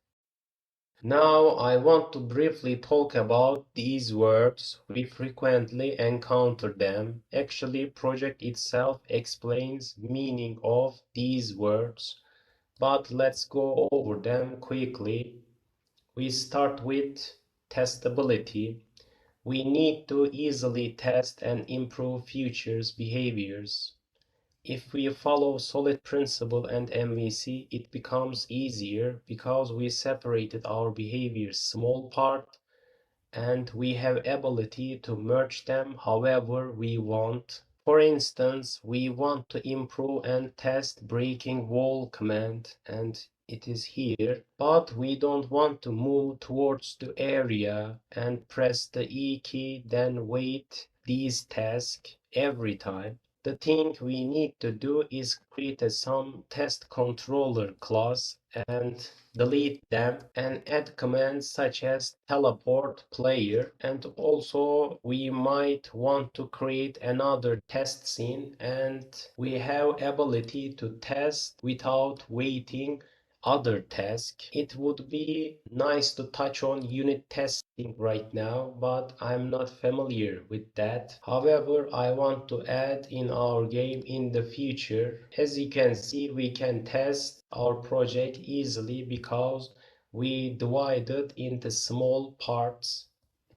S1: Now I want to briefly talk about these words. We frequently encounter them. Actually, project itself explains meaning of these words, but let's go over them quickly. We start with testability. We need to easily test and improve futures behaviors. If we follow solid principle and MVC, it becomes easier because we separated our behaviors small part and we have ability to merge them however we want. For instance, we want to improve and test breaking wall command and it is here, but we don't want to move towards the area and press the E key then wait these tasks every time. The thing we need to do is create some test controller class and delete them and add commands such as teleport player, and also we might want to create another test scene and we have ability to test without waiting other task. It would be nice to touch on unit testing right now, but I'm not familiar with that. However, I want to add in our game in the future. As you can see, we can test our project easily because we divided into small parts.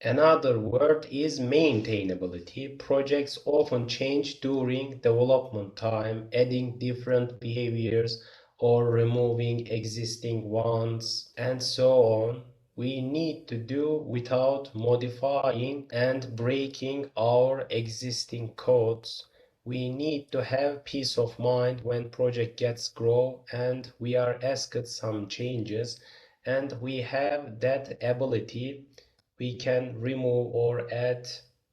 S1: Another word is maintainability. Projects often change during development time, adding different behaviors or removing existing ones, and so on. We need to do without modifying and breaking our existing codes. We need to have peace of mind when project gets grow and we are asked some changes and we have that ability. We can remove or add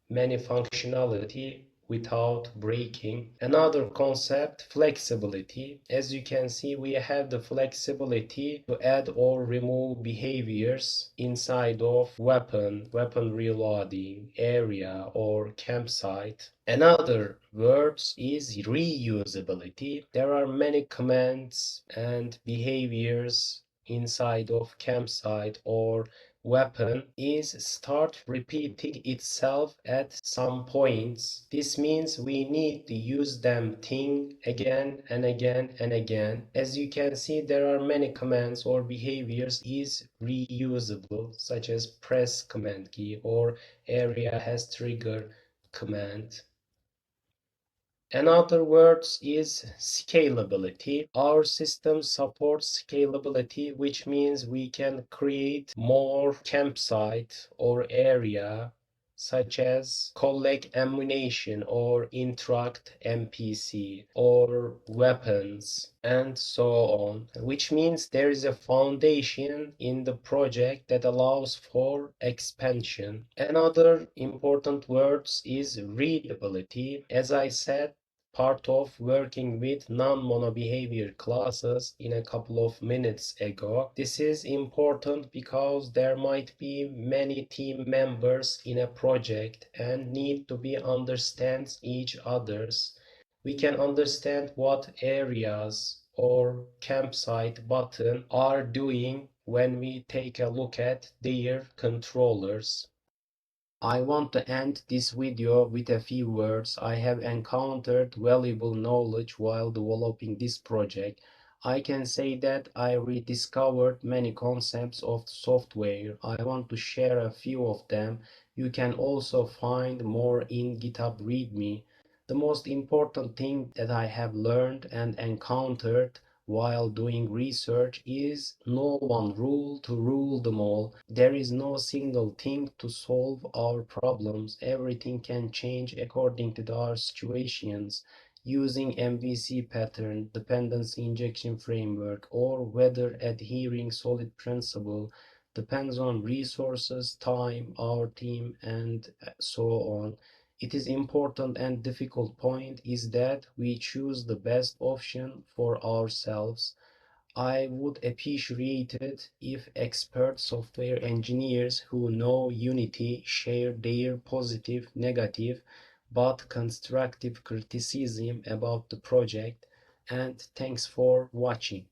S1: many functionality without breaking. Another concept, flexibility. As you can see, we have the flexibility to add or remove behaviors inside of weapon reloading, area, or campsite. Another word is reusability. There are many commands and behaviors inside of campsite or weapon is start repeating itself at some points. This means we need to use them thing again and again and again. As you can see, there are many commands or behaviors is reusable, such as press command key or area has trigger command. Another word is scalability. Our system supports scalability, which means we can create more campsite or area such as collect ammunition or interact NPC or weapons and so on, which means there is a foundation in the project that allows for expansion. Another important word is readability. As I said, part of working with non-monobehaviour classes in a couple of minutes ago. This is important because there might be many team members in a project and need to be understand each other's. We can understand what areas or campsite button are doing when we take a look at their controllers. I want to end this video with a few words. I have encountered valuable knowledge while developing this project. I can say that I rediscovered many concepts of software. I want to share a few of them. You can also find more in GitHub README. The most important thing that I have learned and encountered while doing research is no one rule to rule them all. There is no single thing to solve our problems. Everything can change according to our situations. Using MVC pattern, dependency injection framework, or whether adhering solid principle depends on resources, time, our team, and so on. It is important and difficult point is that we choose the best option for ourselves. I would appreciate it if expert software engineers who know Unity share their positive, negative, but constructive criticism about the project. And thanks for watching.